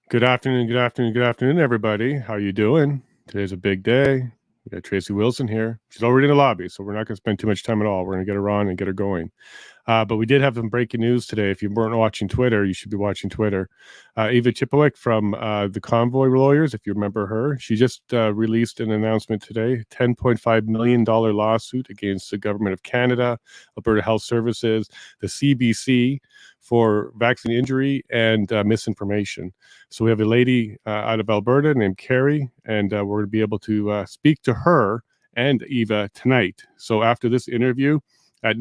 Good afternoon, good afternoon, good afternoon, everybody. How you doing? Today's a big day. We got Tracey Wilson here. She's already in the lobby, so we're not going to spend too much time at all. We're going to get her on and get her going. But we did have some breaking news today. If you weren't watching Twitter, you should be watching Twitter. Eva Chippewick from the Convoy Lawyers, if you remember her, she just released an announcement today, $10.5 million lawsuit against the Government of Canada, Alberta Health Services, the CBC for vaccine injury and misinformation. So we have a lady out of Alberta named Carrie, and we're going to be able to speak to her and Eva tonight. So after this interview, at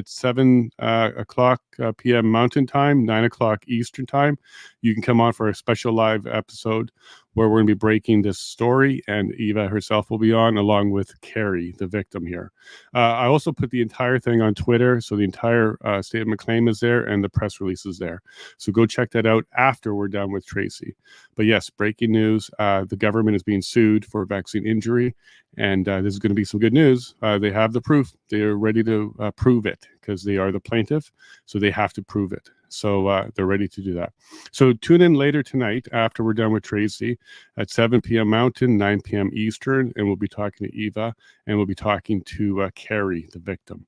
7 o'clock p.m. Mountain Time, 9 o'clock Eastern Time, you can come on for a special live episode where we're going to be breaking this story, and Eva herself will be on along with Carrie, the victim here. I also put the entire thing on Twitter, so the entire statement of claim is there and the press release is there. So go check that out after we're done with Tracey. But yes, breaking news, the government is being sued for vaccine injury, and this is going to be some good news. They have the proof. They are ready to prove it because they are the plaintiff, so they have to prove it. So they're ready to do that. So tune in later tonight after we're done with Tracey at 7 p.m. Mountain, 9 p.m. Eastern, and we'll be talking to Eva, and we'll be talking to Carrie, the victim.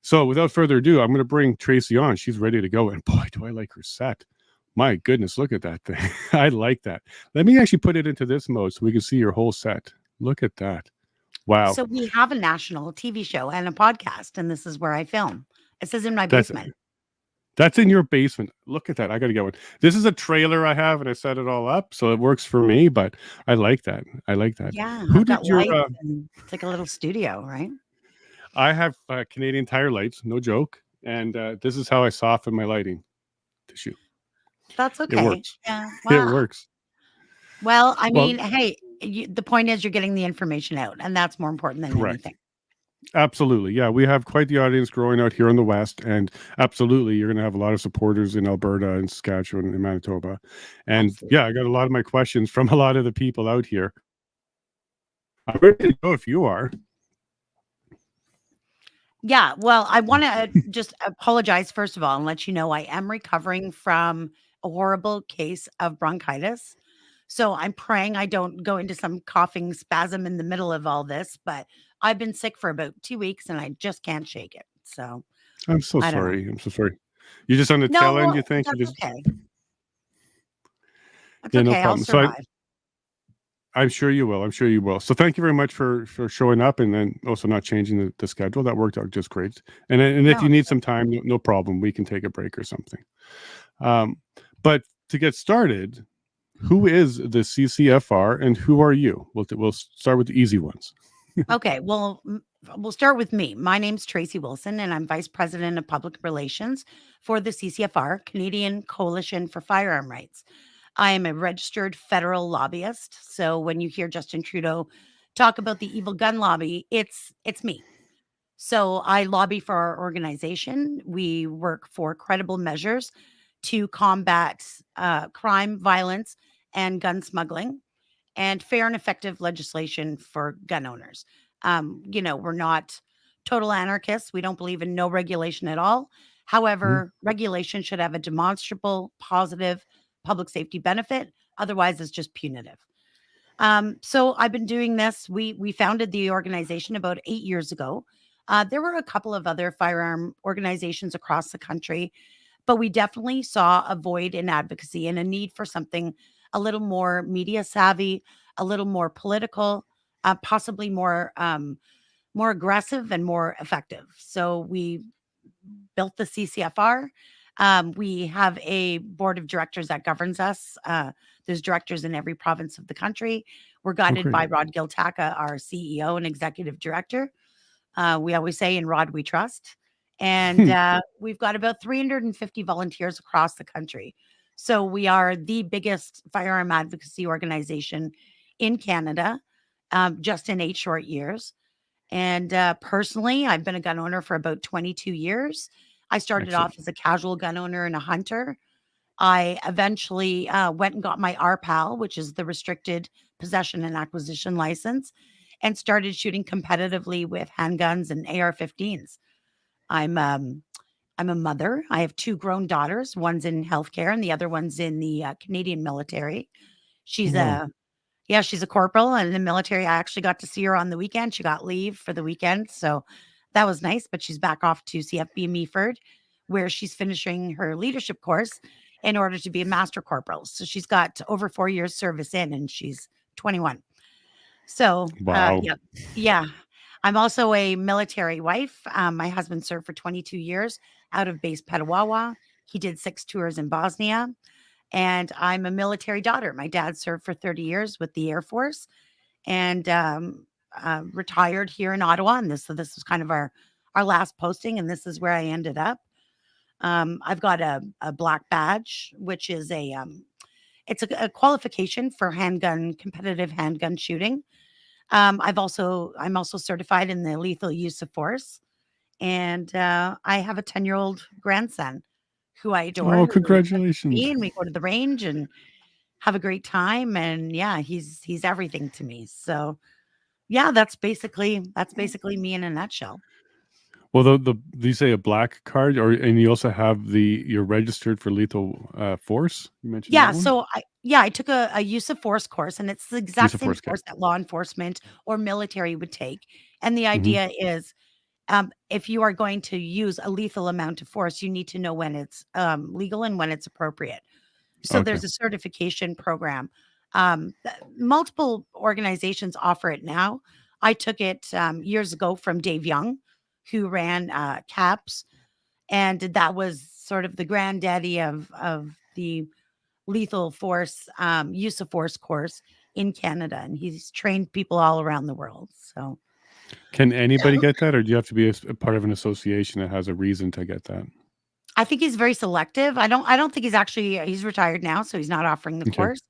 So without further ado, I'm going to bring Tracey on. She's ready to go, and boy, do I like her set. My goodness, look at that thing. I like that. Let me actually put it into this mode so we can see your whole set. Look at that. Wow. So we have a national TV show and a podcast, and this is where I film. It says in my basement. That's in your basement. Look at that. I got to get one. This is a trailer I have, and I set it all up, so it works for me, but I like that. I like that. Yeah. Who did your... it's like a little studio, right? I have Canadian Tire lights, no joke, and this is how I soften my lighting tissue. That's okay. It works. Yeah. Wow. It works. Well, I mean, hey, the point is you're getting the information out, and that's more important than anything. Absolutely. Yeah, we have quite the audience growing out here in the West, and absolutely, you're going to have a lot of supporters in Alberta and Saskatchewan and Manitoba. And yeah, I got a lot of my questions from a lot of the people out here. I'm ready to go if you are. Yeah, well, I want to just apologize, first of all, and let you know I am recovering from a horrible case of bronchitis. So I'm praying I don't go into some coughing spasm in the middle of all this, but I've been sick for about 2 weeks and I just can't shake it. So I'm so sorry. I'm so sorry. You're just on the tail end, you think? That's just... okay. That's yeah, okay. no problem. I'll survive. I'm sure you will. I'm sure you will. So thank you very much for showing up and then also not changing the schedule. That worked out just great. And if you need some time, no problem. We can take a break or something. But to get started, who is the CCFR and who are you? We'll start with the easy ones. Okay. Well, we'll start with me. My name's Tracey Wilson, and I'm Vice President of Public Relations for the CCFR, Canadian Coalition for Firearm Rights. I am a registered federal lobbyist. So when you hear Justin Trudeau talk about the evil gun lobby, it's me. So I lobby for our organization. We work for credible measures to combat crime, violence, and gun smuggling, and fair and effective legislation for gun owners. We're not total anarchists. We don't believe in no regulation at all. However, regulation should have a demonstrable, positive public safety benefit. Otherwise, it's just punitive. So I've been doing this. We founded the organization about 8 years ago. There were a couple of other firearm organizations across the country, but we definitely saw a void in advocacy and a need for something a little more media savvy, a little more political, possibly more aggressive and more effective. So we built the CCFR. We have a board of directors that governs us. There's directors in every province of the country. We're guided by Rod Giltaca, our CEO and executive director. We always say, in Rod we trust. And we've got about 350 volunteers across the country. So we are the biggest firearm advocacy organization in Canada, just in 8 short years. And personally, I've been a gun owner for about 22 years. I started off as a casual gun owner and a hunter. I eventually went and got my RPAL, which is the restricted possession and acquisition license, and started shooting competitively with handguns and AR-15s. I'm I'm a mother. I have 2 grown daughters. One's in healthcare and the other one's in the, Canadian military. She's Wow. a Yeah, she's a corporal and in the military. I actually got to see her on the weekend. She got leave for the weekend, so that was nice, but she's back off to CFB Meaford, where she's finishing her leadership course in order to be a master corporal. So she's got over 4 years service in, and she's 21. So, Wow. yeah. Yeah. I'm also a military wife. My husband served for 22 years out of base Petawawa. He did 6 tours in Bosnia, and I'm a military daughter. My dad served for 30 years with the Air Force and retired here in Ottawa. And this was kind of our last posting, and this is where I ended up. I've got a black badge, which is it's a qualification for competitive handgun shooting. I'm also certified in the lethal use of force, and I have a 10-year-old grandson who I adore, Oh, who listens to congratulations. me, and we go to the range and have a great time. And yeah, he's everything to me. So yeah, that's basically me in a nutshell. Well, do you say a black card, or and you also have you're registered for lethal force? You mentioned Yeah, that one. so I took a use of force course, and it's the Use exact of same force, okay. course that law enforcement or military would take. And the Hmm. idea is, if you are going to use a lethal amount of force, you need to know when it's legal and when it's appropriate. So Okay. there's a certification program. Multiple organizations offer it now. I took it years ago from Dave Young, who ran CAPS, and that was sort of the granddaddy of the lethal force use of force course in Canada, and he's trained people all around the world. So Can anybody get that, or do you have to be a part of an association that has a reason to get that? I think he's very selective. I don't think he's retired now, so he's not offering the Okay. course.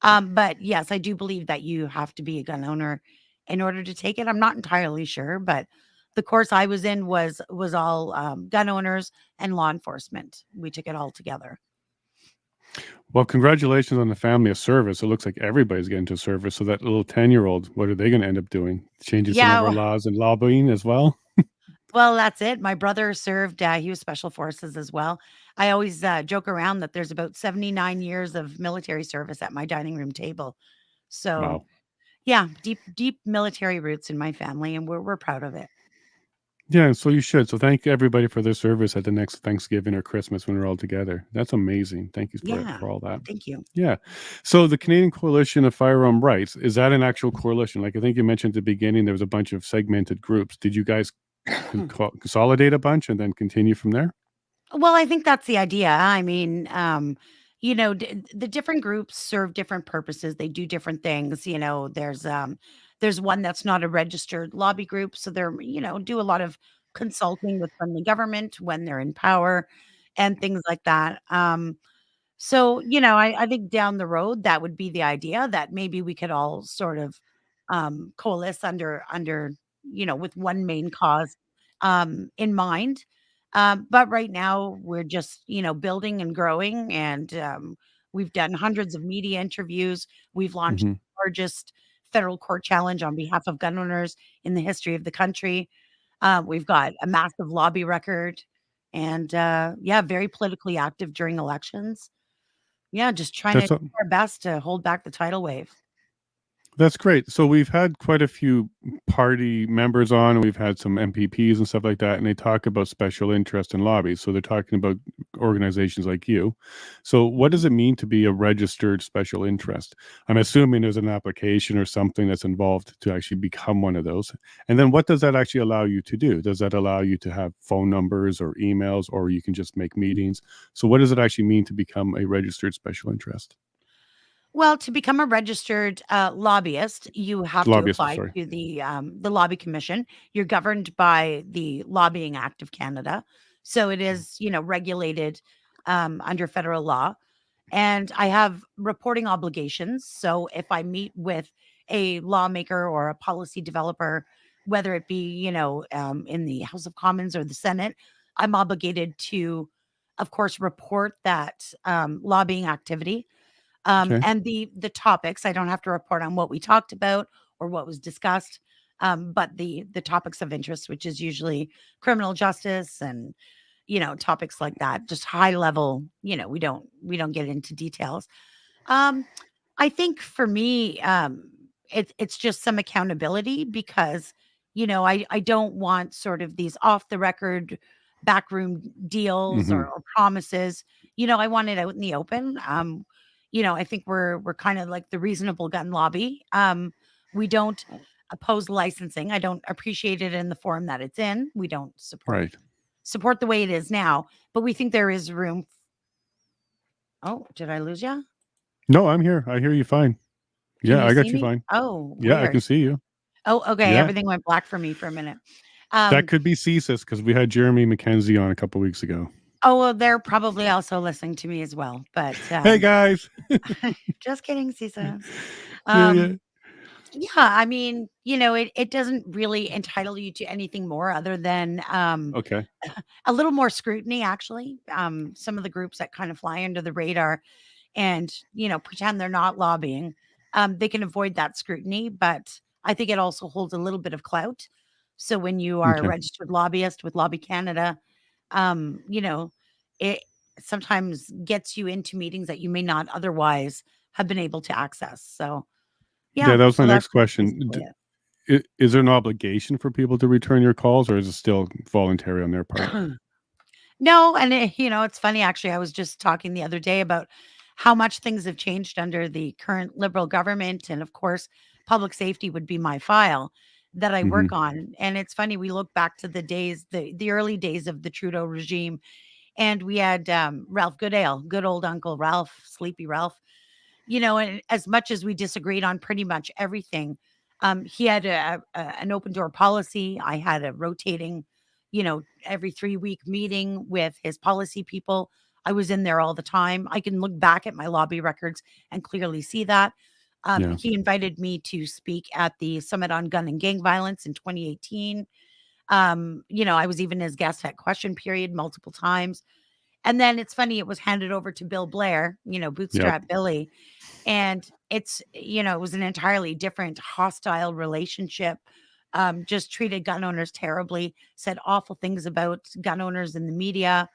But yes, I do believe that you have to be a gun owner in order to take it. I'm not entirely sure, but the course I was in was all gun owners and law enforcement. We took it all together. Well, congratulations on the family of service. It looks like everybody's getting to service. So that little 10-year-old, what are they going to end up doing? Changing some of our Yeah, laws and lobbying as well? well, that's it. My brother served, he was special forces as well. I always joke around that there's about 79 years of military service at my dining room table. So, Wow. yeah, deep military roots in my family, and we're proud of it. Yeah, so you should. So thank everybody for their service at the next Thanksgiving or Christmas when we're all together. That's amazing. Thank you Yeah. for all that. Thank you. Yeah. So the Canadian Coalition of Firearm Rights, is that an actual coalition? Like I think you mentioned at the beginning, there was a bunch of segmented groups. Did you guys consolidate a bunch and then continue from there? Well, I think that's the idea. I mean, the different groups serve different purposes. They do different things. There's one that's not a registered lobby group, so they're do a lot of consulting with friendly government when they're in power, and things like that. So, I think down the road, that would be the idea that maybe we could all sort of coalesce under with one main cause in mind. But right now, we're just building and growing, and we've done hundreds of media interviews. We've launched Hmm. the largest federal court challenge on behalf of gun owners in the history of the country. We've got a massive lobby record, and yeah, very politically active during elections. Yeah, just trying to That's do our best to hold back the tidal wave. That's great. So we've had quite a few party members on, and we've had some MPPs and stuff like that, and they talk about special interest in lobbies. So they're talking about organizations like you. So what does it mean to be a registered special interest? I'm assuming there's an application or something that's involved to actually become one of those. And then what does that actually allow you to do? Does that allow you to have phone numbers or emails, or you can just make meetings? So what does it actually mean to become a registered special interest? Well, to become a registered lobbyist, you have to Lobbyist, apply sorry. to the Lobby Commission. You're governed by the Lobbying Act of Canada, so it is regulated under federal law. And I have reporting obligations. So if I meet with a lawmaker or a policy developer, whether it be in the House of Commons or the Senate, I'm obligated to, of course, report that lobbying activity Okay. and the topics. I don't have to report on what we talked about or what was discussed, but the topics of interest, which is usually criminal justice and topics like that, just high level. We don't get into details. Um, I think for me, it's just some accountability because, I don't want sort of these off the record backroom deals Hmm. or promises. I want it out in the open. I think we're kind of like the reasonable gun lobby. We don't oppose licensing. I don't appreciate it in the form that it's in. We don't Right. support the way it is now, but we think there is room. Oh, did I lose you? No, I'm here. I hear you fine. Can Yeah, you I see got you me? fine. Oh, Yeah, I can weird. see you. Oh, okay. Yeah, Everything went black for me for a minute. that Um, could be CSIS because we had Jeremy McKenzie on a couple weeks ago. oh, well, they're probably also listening to me as well, but Hey guys. just kidding, CISAs. Yeah, Um, yeah. yeah, I mean, it doesn't really entitle you to anything more other than Okay. a little more scrutiny, actually. Some of the groups that kind of fly under the radar and pretend they're not lobbying, they can avoid that scrutiny, but I think it also holds a little bit of clout. So when you are a Okay. registered lobbyist with Lobby Canada, it sometimes gets you into meetings that you may not otherwise have been able to access. So Yeah, yeah, that was my so that's next question. basically Is there an obligation for people to return your calls, or is it still voluntary on their part? it. No, and it's funny actually. I was just talking the other day about how much things have changed under the current Liberal government, and of course, public safety would be my file that I Hmm. work on. And it's funny we look back to the days, the early days of the Trudeau regime, and we had Ralph Goodale, good old Uncle Ralph, Sleepy Ralph. And as much as we disagreed on pretty much everything, he had an open door policy. I had a rotating, every 3-week meeting with his policy people. I was in there all the time. I can look back at my lobby records and clearly see that. Yeah. He invited me to speak at the Summit on Gun and Gang Violence in 2018. I was even his guest at Question Period multiple times. And then it's funny, it was handed over to Bill Blair, Yep. Bootstrap Billy, and it was an entirely different hostile relationship. Just treated gun owners terribly, said awful things about gun owners in the media,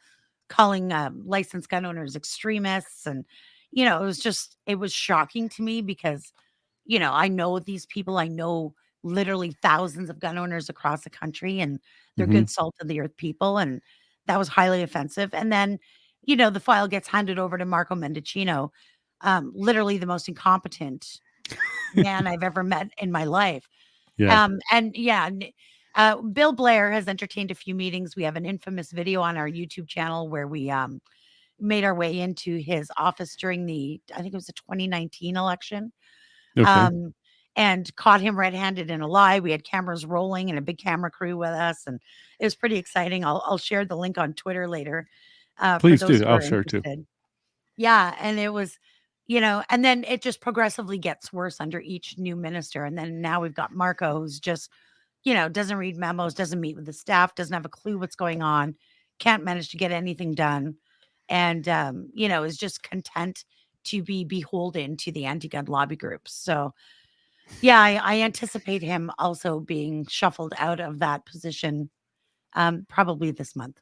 calling licensed gun owners extremists. And, it was shocking to me because, I know these people. I know literally thousands of gun owners across the country, and they're Hmm. good salt of the earth people. And that was highly offensive. And then, the file gets handed over to Marco Mendicino, literally the most incompetent man I've ever met in my life. Yeah. And yeah, Bill Blair has entertained a few meetings. We have an infamous video on our YouTube channel where we made our way into his office during I think it was the 2019 election, Okay. um, and caught him red-handed in a lie. We had cameras rolling and a big camera crew with us, and it was pretty exciting. I'll share the link on Twitter later for Please those do. who I'll are share too. interested. Yeah, and it was, and then it just progressively gets worse under each new minister. And then now we've got Marco, who's just, doesn't read memos, doesn't meet with the staff, doesn't have a clue what's going on, can't manage to get anything done, and is just content to be beholden to the anti-gun lobby groups. So yeah, I anticipate him also being shuffled out of that position probably this month.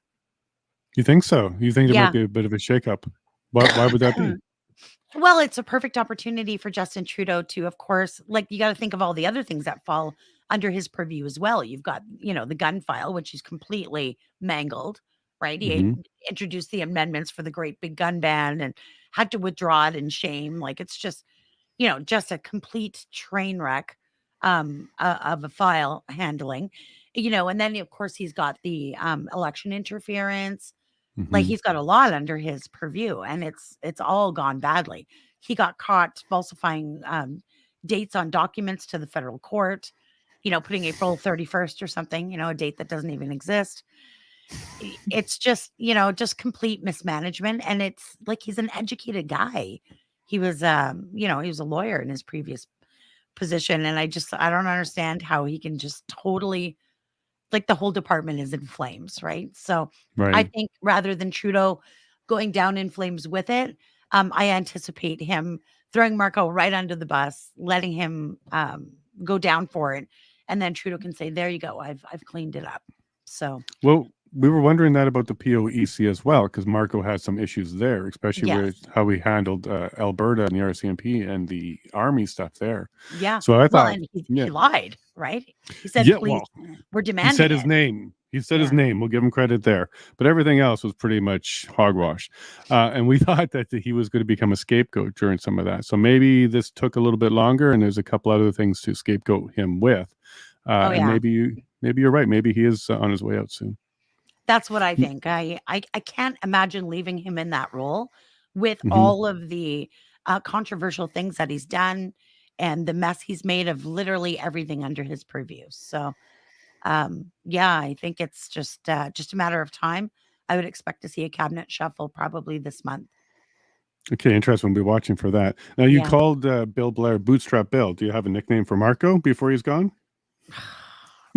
You think so? You think there might Yeah. be a bit of a shakeup? Why would that be? Well, it's a perfect opportunity for Justin Trudeau to, of course, like you got to think of all the other things that fall under his purview as well. You've got, the gun file, which is completely mangled, right? He Hmm. introduced the amendments for the great big gun ban and had to withdraw it in shame. Like it's just, just a complete train wreck of a file handling, and then of course he's got the election interference. Like, Hmm. he's got a lot under his purview, and it's all gone badly. He got caught falsifying, dates on documents to the federal court, putting April 31st or something, a date that doesn't even exist. It's just, just complete mismanagement, and it's like he's an educated guy. He was a lawyer in his previous position, and I don't understand how he can just totally like the whole department is in flames, right? So I Right. think rather than Trudeau going down in flames with it, I anticipate him throwing Marco right under the bus, letting him go down for it, and then Trudeau can say, "There you go, I've cleaned it up." So Well, we were wondering that about the POEC as well, because Marco had some issues there, especially with Yes. how we handled Alberta and the RCMP and the Army stuff there. Yeah. So I Well, thought, and yeah, he lied, right? He said, yeah, "Please, well, we're he said demanding his it." name. He said his Yeah. name. We'll give him credit there. But everything else was pretty much hogwash. And we thought that he was going to become a scapegoat during some of that. So maybe this took a little bit longer, and there's a couple other things to scapegoat him with. Oh, And yeah. maybe you're right. Maybe he is on his way out soon. That's what I think. I can't imagine leaving him in that role with Mm-hmm. all of the controversial things that he's done and the mess he's made of literally everything under his purview. So, yeah, I think it's just a matter of time. I would expect to see a cabinet shuffle probably this month. Okay, interesting. We'll be watching for that. Now, you Yeah. called Bill Blair Bootstrap Bill. Do you have a nickname for Marco before he's gone?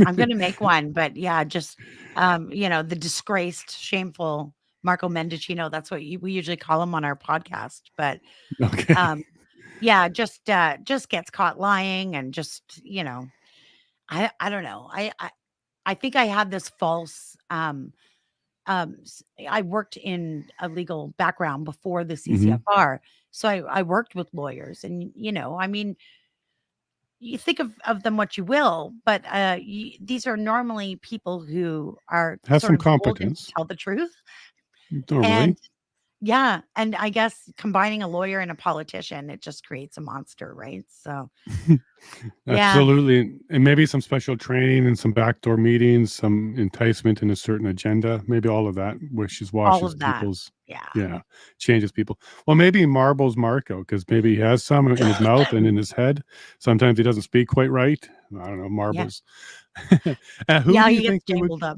I'm gonna make one, but yeah, just the disgraced, shameful Marco Mendicino. That's what we usually call him on our podcast. But Okay. um, yeah, just gets caught lying and just I don't know. I think I had this false I worked in a legal background before the Hmm. CCFR, so I worked with lawyers, and I mean, you think of them what you will, but these are normally people who are Have sort some of beholden to competence. tell the truth. Normally. And yeah, and I guess combining a lawyer and a politician, it just creates a monster, right? So yeah, Absolutely. And maybe some special training and some backdoor meetings, some enticement in a certain agenda. Maybe all of that wishes all washes of that. people's, Yeah. yeah, changes people. Well, maybe Marbles Marco, because maybe he has some in his mouth and in his head. Sometimes he doesn't speak quite right. I don't know, Yeah. marbles. Who Yeah, do you he gets think they would? tangled up.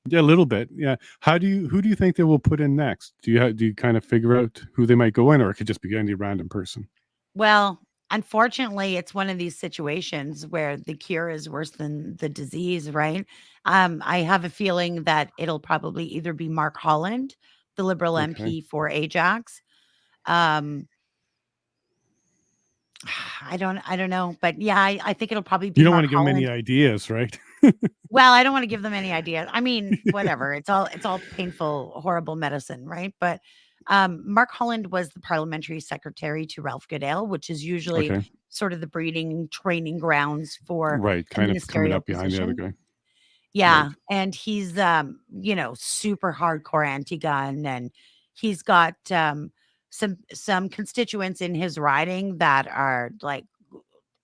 Yeah, a little bit. Yeah. Who do you think they will put in next? Do you kind of figure out who they might go in, or it could just be any random person? Well, unfortunately, it's one of these situations where the cure is worse than the disease, right? I have a feeling that it'll probably either be Mark Holland, the Liberal Okay. MP for Ajax. Um, I don't know, but yeah, I think it'll probably You be don't want Mark to give them any Holland. ideas, right? Well, I don't wanna give them any ideas. I mean, whatever. It's all painful, horrible medicine, right? But, Mark Holland was the parliamentary secretary to Ralph Goodale, which is usually Okay. sort of the breeding training grounds for Right. a Kind of coming ministerial up behind the other position. guy. Yeah, Right. and he's, super hardcore anti-gun, and he's got, some constituents in his riding that are, like,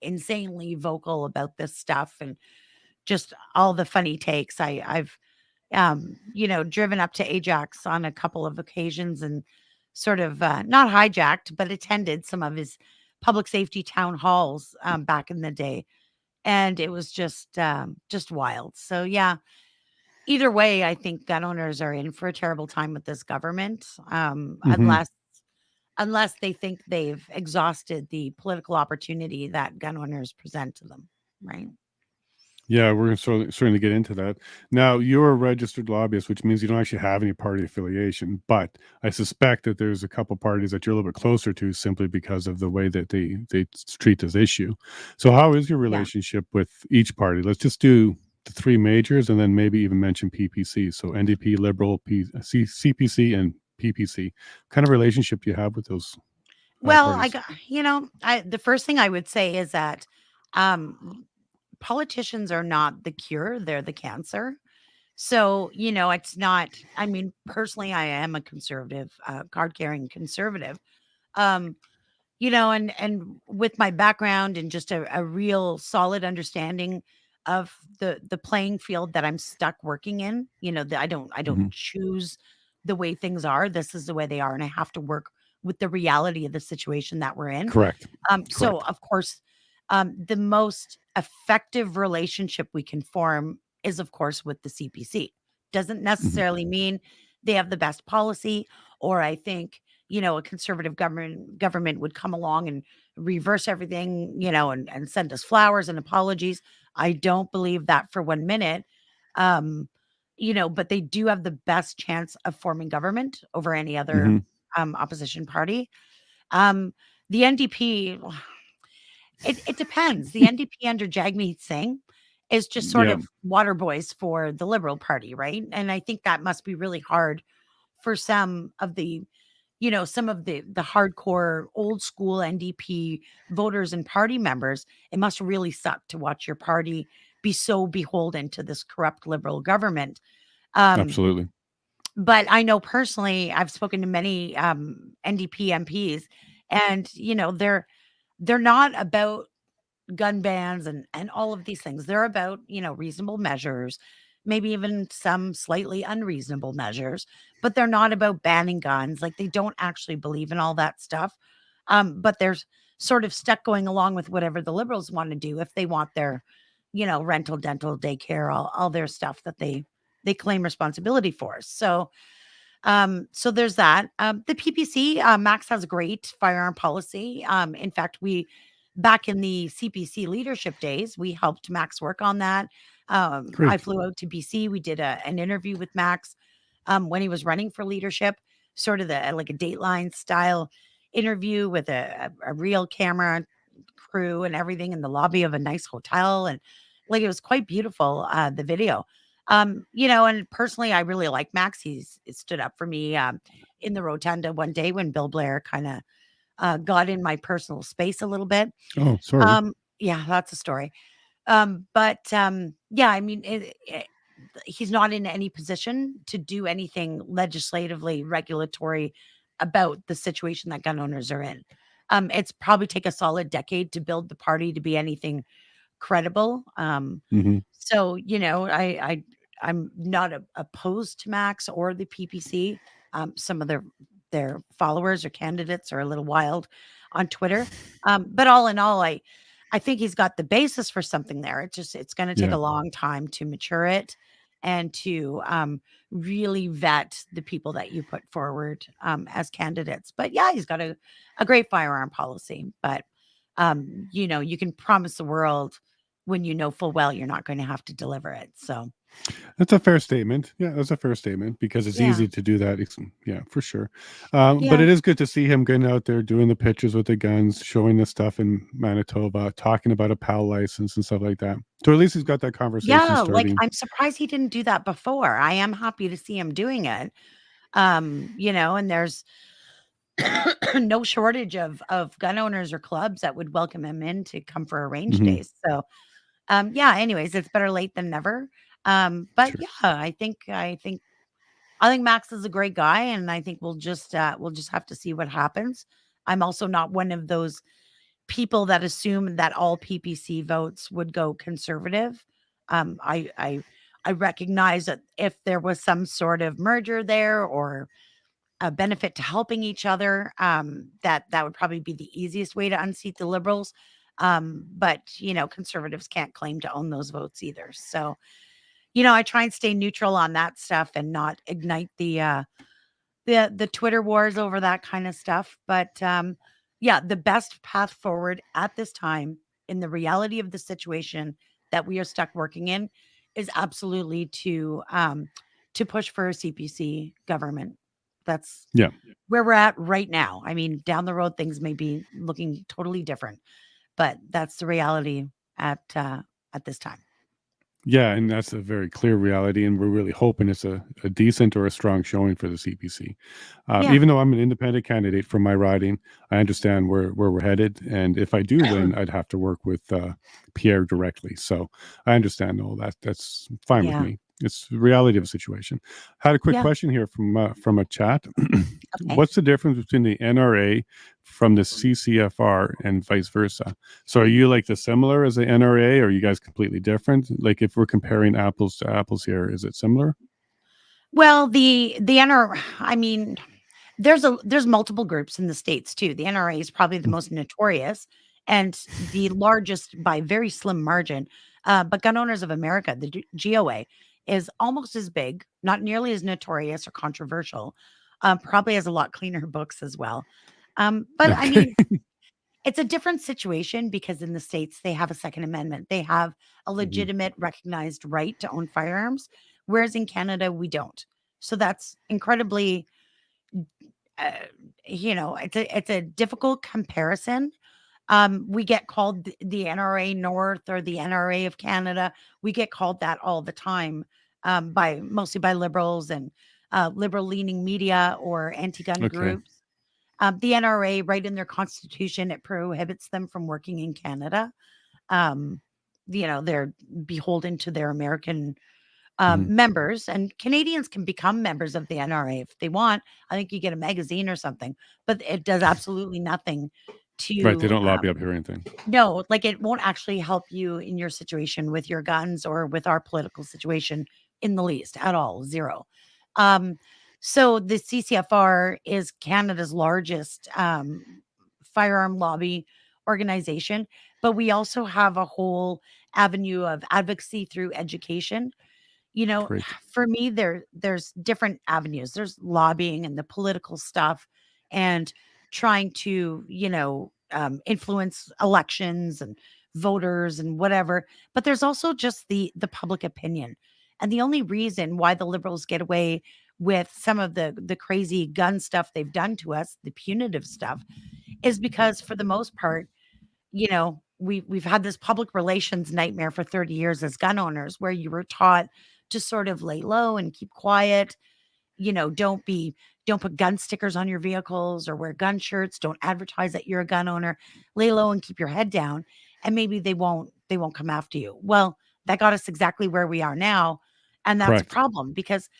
insanely vocal about this stuff and just all the funny takes. I've driven up to Ajax on a couple of occasions and sort of not hijacked, but attended some of his public safety town halls back in the day, and it was just wild. So yeah, either way, I think gun owners are in for a terrible time with this government, Hmm. unless they think they've exhausted the political opportunity that gun owners present to them, right? Yeah, we're going to certainly get into that. Now, you're a registered lobbyist, which means you don't actually have any party affiliation. But I suspect that there's a couple parties that you're a little bit closer to simply because of the way that they treat this issue. So, how is your Yeah. relationship with each party? Let's just do the three majors and then maybe even mention PPC. So, NDP, Liberal, CPC, and PPC. What kind of relationship do you have with those Well, parties? I the first thing I would say is that um politicians are not the cure, they're the cancer. So, it's not, I mean, personally, I am a conservative, card carrying conservative. Um, and with my background and just a real solid understanding of the playing field that I'm stuck working in, that I don't Hmm. choose the way things are. This is the way they are, and I have to work with the reality of the situation that we're in. Correct. So Correct. of course, the most effective relationship we can form is, of course, with the CPC. Doesn't Hmm. necessarily mean they have the best policy, or I think a conservative government would come along and reverse everything, and send us flowers and apologies. I don't believe that for 1 minute. Um, but they do have the best chance of forming government over any other Hmm. opposition party. Um, the NDP, it depends. The NDP under Jagmeet Singh is just sort Yeah, of water boys for the Liberal Party, right? And I think that must be really hard for some of the, some of the hardcore old school NDP voters and party members. It must really suck to watch your party be so beholden to this corrupt Liberal government. Um, absolutely. but I know personally, I've spoken to many NDP MPs, and they're not about gun bans and all of these things. They're about, reasonable measures, maybe even some slightly unreasonable measures, but they're not about banning guns. Like they don't actually believe in all that stuff. But they're sort of stuck going along with whatever the Liberals want to do if they want their, rental, dental, daycare, all their stuff that they claim responsibility for. So there's that. The PPC, Max has a great firearm policy. In fact, back in the CPC leadership days, we helped Max work on that. I Great. flew out to BC. We did an interview with Max when he was running for leadership, sort of like a Dateline style interview with a real camera crew and everything in the lobby of a nice hotel. And like it was quite beautiful, the video. And personally, I really like Max. It stood up for me in the rotunda one day when Bill Blair kind of got in my personal space a little bit. Oh, sorry. Yeah, that's a story. But yeah, I mean, he's not in any position to do anything legislatively regulatory about the situation that gun owners are in. It's probably take a solid decade to build the party to be anything credible. Hmm. So, I'm not opposed to Max or the PPC. Some of their followers or candidates are a little wild on Twitter. But all in all, I think he's got the basis for something there. It's going to take Yeah. a long time to mature it and to really vet the people that you put forward as candidates. But yeah, he's got a great firearm policy. But you can promise the world when you know full well you're not going to have to deliver it. So That's a fair statement. Yeah, that's a fair statement because it's yeah, easy to do that. Yeah, for sure. But yeah, it is good to see him getting out there, doing the pictures with the guns, showing the stuff in Manitoba, talking about a PAL license and stuff like that. So at least he's got that conversation yeah. Like starting. I'm surprised he didn't do that before. I am happy to see him doing it. And there's no shortage of gun owners or clubs that would welcome him in to come for a range Hmm. days. So yeah, anyways, it's better late than never. But Sure. yeah, I think Max is a great guy, and I think we'll just have to see what happens. I'm also not one of those people that assume that all PPC votes would go conservative. I recognize that if there was some sort of merger there or a benefit to helping each other, that would probably be the easiest way to unseat the Liberals. But conservatives can't claim to own those votes either. So I try and stay neutral on that stuff and not ignite the Twitter wars over that kind of stuff. But yeah, the best path forward at this time in the reality of the situation that we are stuck working in is absolutely to push for a CPC government. That's Yeah. where we're at right now. I mean, down the road things may be looking totally different, but that's the reality at this time. Yeah, and that's a very clear reality, and we're really hoping it's a decent or a strong showing for the CPC. Yeah. Even though I'm an independent candidate from my riding, I understand where we're headed, and if I do win, I'd have to work with Pierre directly. So I understand all that. That's fine with Yeah. me. It's the reality of the situation. Had a quick Yeah. question here from a chat. Okay. What's the difference between the NRA from the CCFR and vice versa? So are you like the similar as the NRA, or are you guys completely different? Like if we're comparing apples to apples here, is it similar? Well, the NR I mean, there's multiple groups in the States too. The NRA is probably the Mm. most notorious and the largest by very slim margin. But Gun Owners of America, the GOA, is almost as big, not nearly as notorious or controversial. Probably has a lot cleaner books as well. But I Okay. mean, it's a different situation because in the States, they have a Second Amendment. They have a Mhm. legitimate, recognized right to own firearms, whereas in Canada, we don't. So that's incredibly, uh, it's a difficult comparison. We get called the NRA North or the NRA of Canada. We get called that all the time, by mostly by liberals and liberal leaning media or anti-gun Okay. groups. The NRA, right in their constitution, it prohibits them from working in Canada. Um, they're beholden to their American Mhm. members, and Canadians can become members of the NRA if they want. I think you get a magazine or something, but it does absolutely nothing Right. They to don't lobby up here or anything. no, like it won't actually help you in your situation with your guns or with our political situation in the least at all, zero. Um, so the CCFR is Canada's largest firearm lobby organization, but we also have a whole avenue of advocacy through education. You know, Great. for me, there's different avenues. There's lobbying and the political stuff and trying to, influence elections and voters and whatever. But there's also just the public opinion. And the only reason why the liberals get away with some of the crazy gun stuff they've done to us, the punitive stuff, is because for the most part, we've had this public relations nightmare for 30 years as gun owners where you were taught to sort of lay low and keep quiet. Don't put gun stickers on your vehicles or wear gun shirts, don't advertise that you're a gun owner, lay low and keep your head down, and maybe they won't come after you. Well, that got us exactly where we are now, and that's a Correct. problem because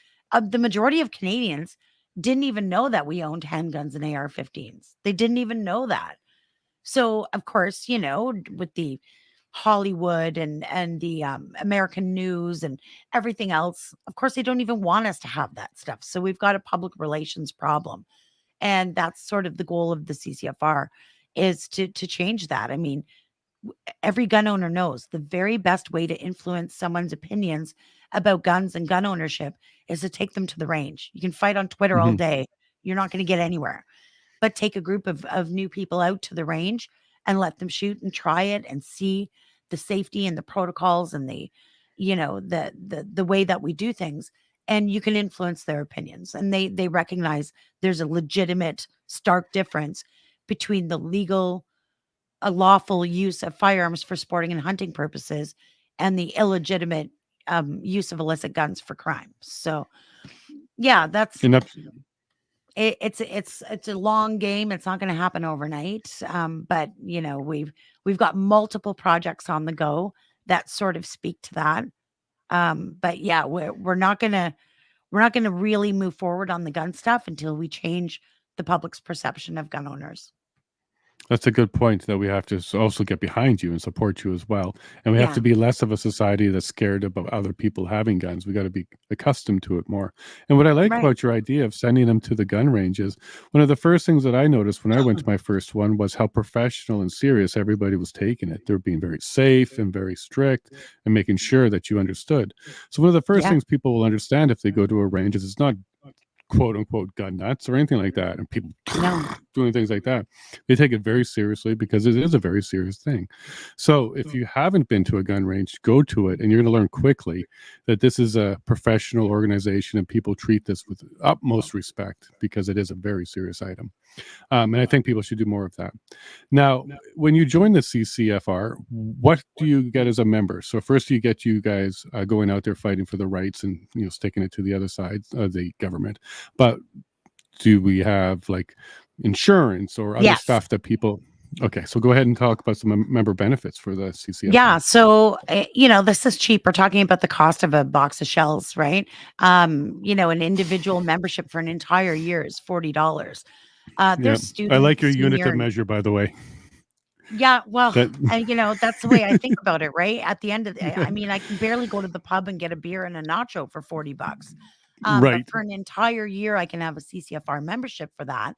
the majority of Canadians didn't even know that we owned handguns and AR-15s. They didn't even know that. So, of course, with the Hollywood and the American news and everything else, of course, they don't even want us to have that stuff. So we've got a public relations problem, and that's sort of the goal of the CCFR is to change that. I mean, every gun owner knows the very best way to influence someone's opinions about guns and gun ownership is to take them to the range. You can fight on Twitter all Hmm. day. You're not going to get anywhere, but take a group of new people out to the range and let them shoot and try it and see the safety and the protocols and the way that we do things, and you can influence their opinions, and they recognize there's a legitimate stark difference between the legal a lawful use of firearms for sporting and hunting purposes and the illegitimate use of illicit guns for crime. So yeah, that's And that's it's a long game. It's not going to happen overnight. But we've got multiple projects on the go that sort of speak to that. But yeah, we're not gonna really move forward on the gun stuff until we change the public's perception of gun owners. That's a good point that we have to also get behind you and support you as well. And we have Yeah, to be less of a society that's scared about other people having guns. We got to be accustomed to it more. And what I like right. about your idea of sending them to the gun ranges, one of the first things that I noticed when I went to my first one was how professional and serious everybody was taking it. They were being very safe and very strict and making sure that you understood. So one of the first Yeah, things people will understand if they go to a range is it's not quote unquote gun nuts or anything like that, and people no, doing things like that. They take it very seriously because it is a very serious thing. So if you haven't been to a gun range, go to it, and you're going to learn quickly that this is a professional organization and people treat this with utmost respect because it is a very serious item. And I think people should do more of that. Now, when you join the CCFR, what do you get as a member? So first, you get you guys going out there fighting for the rights and sticking it to the other side of the government. But do we have like insurance or other yes. stuff that people? Okay, so go ahead and talk about some member benefits for the Yeah, CCFR. so, this is cheap. We're talking about the cost of a box of shells, right? An individual membership for an entire year is $40. Yeah, There's I student, like your unit senior, of and measure, by the way. yeah, well, That and, that's the way I think about it, right? At the end of the I mean, I can barely go to the pub and get a beer and a nacho for $40. But right. for an entire year, I can have a CCFR membership for that,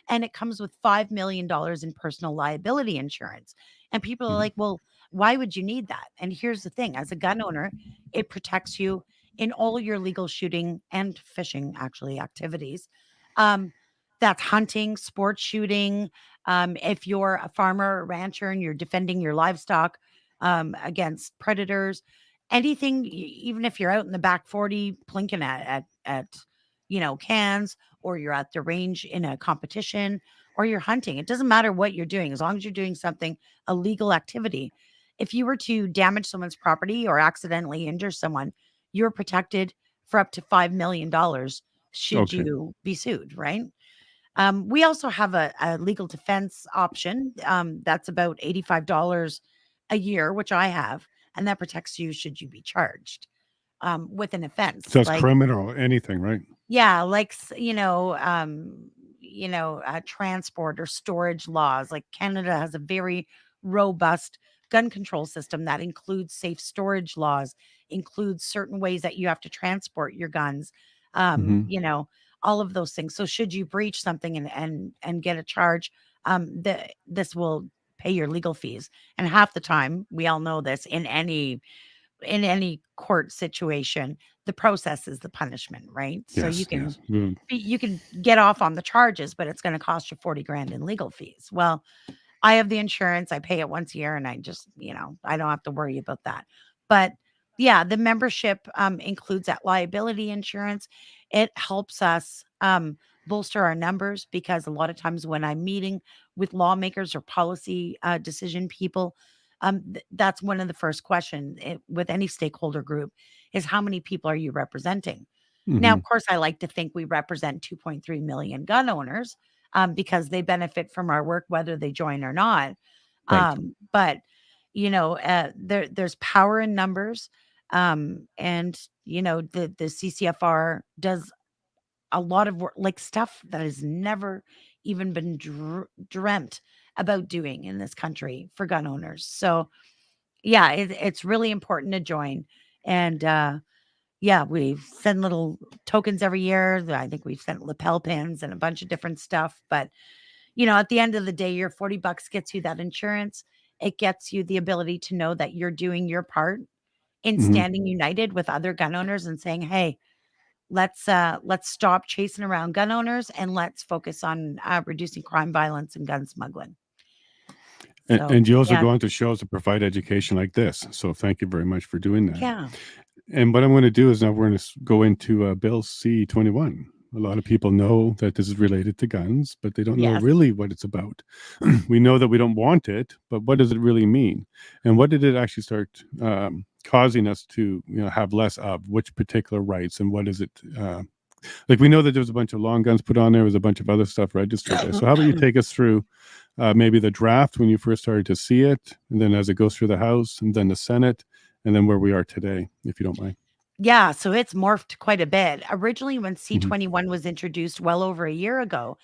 and it comes with $5 million in personal liability insurance. And people are Mhm. like, "Well, why would you need that?" And here's the thing, as a gun owner, it protects you in all your legal shooting and fishing, actually, activities. Um, that's hunting, sports shooting, if you're a farmer or rancher and you're defending your livestock against predators, anything, even if you're out in the back 40 plinking at cans, or you're at the range in a competition, or you're hunting. It doesn't matter what you're doing, as long as you're doing something, a legal activity. If you were to damage someone's property or accidentally injure someone, you're protected for up to $5 million should Okay. you be sued, right? We also have a legal defense option. That's about $85 a year, which I have, and that protects you should you be charged with an offense. So it's Like, criminal, anything, right? yeah, like transport or storage laws. Like Canada has a very robust gun control system that includes safe storage laws, includes certain ways that you have to transport your guns. Um, Hmm. you know, all of those things. So should you breach something and get a charge, this will pay your legal fees. And half the time, we all know this, in any court situation, the process is the punishment, right? So you Yes, can yes. Mm. you can get off on the charges, but it's going to cost you 40 grand in legal fees. Well, I have the insurance, I pay it once a year, and I just, I don't have to worry about that. But yeah, the membership includes that liability insurance. It helps us bolster our numbers, because a lot of times when I'm meeting with lawmakers or policy decision people, that's one of the first questions with any stakeholder group is, how many people are you representing? Now, Hmm. of course, I like to think we represent 2.3 million gun owners, because they benefit from our work, whether they join or not. Right. But there's power in numbers, and the CCFR does a lot of work, like stuff that has never even been dreamt about doing in this country for gun owners. So yeah, it's really important to join, and yeah, we send little tokens every year. I think we've sent lapel pins and a bunch of different stuff. But, at the end of the day, your 40 bucks gets you that insurance. It gets you the ability to know that you're doing your part in Hmm. standing united with other gun owners and saying, hey, let's stop chasing around gun owners, and let's focus on reducing crime, violence, and gun smuggling. So, And you also yeah, go on to shows to provide education like this. So thank you very much for doing that. yeah, And what I'm going to do is now we're going to go into Bill C-21. A lot of people know that this is related to guns, but they don't know yes. really what it's about. We know that we don't want it, but what does it really mean? And what did it actually start causing us to have less of? Which particular rights, and what is it? Like, we know that there was a bunch of long guns put on there. Was a bunch of other stuff registered there. So how about you take us through maybe the draft when you first started to see it, and then as it goes through the House, and then the Senate, and then where we are today, if you don't mind. Yeah, so it's morphed quite a bit. Originally, when Hmm. C-21 was introduced well over a year ago,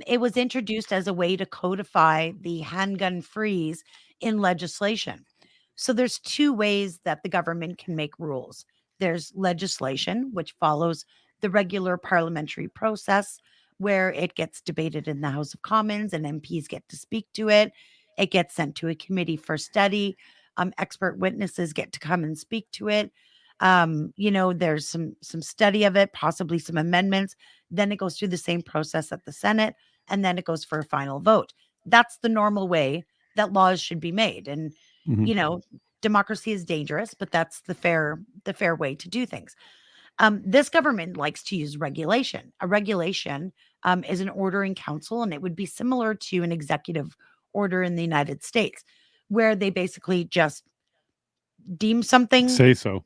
it was introduced as a way to codify the handgun freeze in legislation. So there's two ways that the government can make rules. There's legislation, which follows the regular parliamentary process, where it gets debated in the House of Commons and MPs get to speak to it. It gets sent to a committee for study. Expert witnesses get to come and speak to it. There's some study of it, possibly some amendments. Then it goes through the same process at the Senate, and then it goes for a final vote. That's the normal way that laws should be made. And Hmm. you know, democracy is dangerous, but that's the fair way to do things. This government likes to use regulation. A regulation is an order in council, and it would be similar to an executive order in the United States, where they basically just deem something Say so.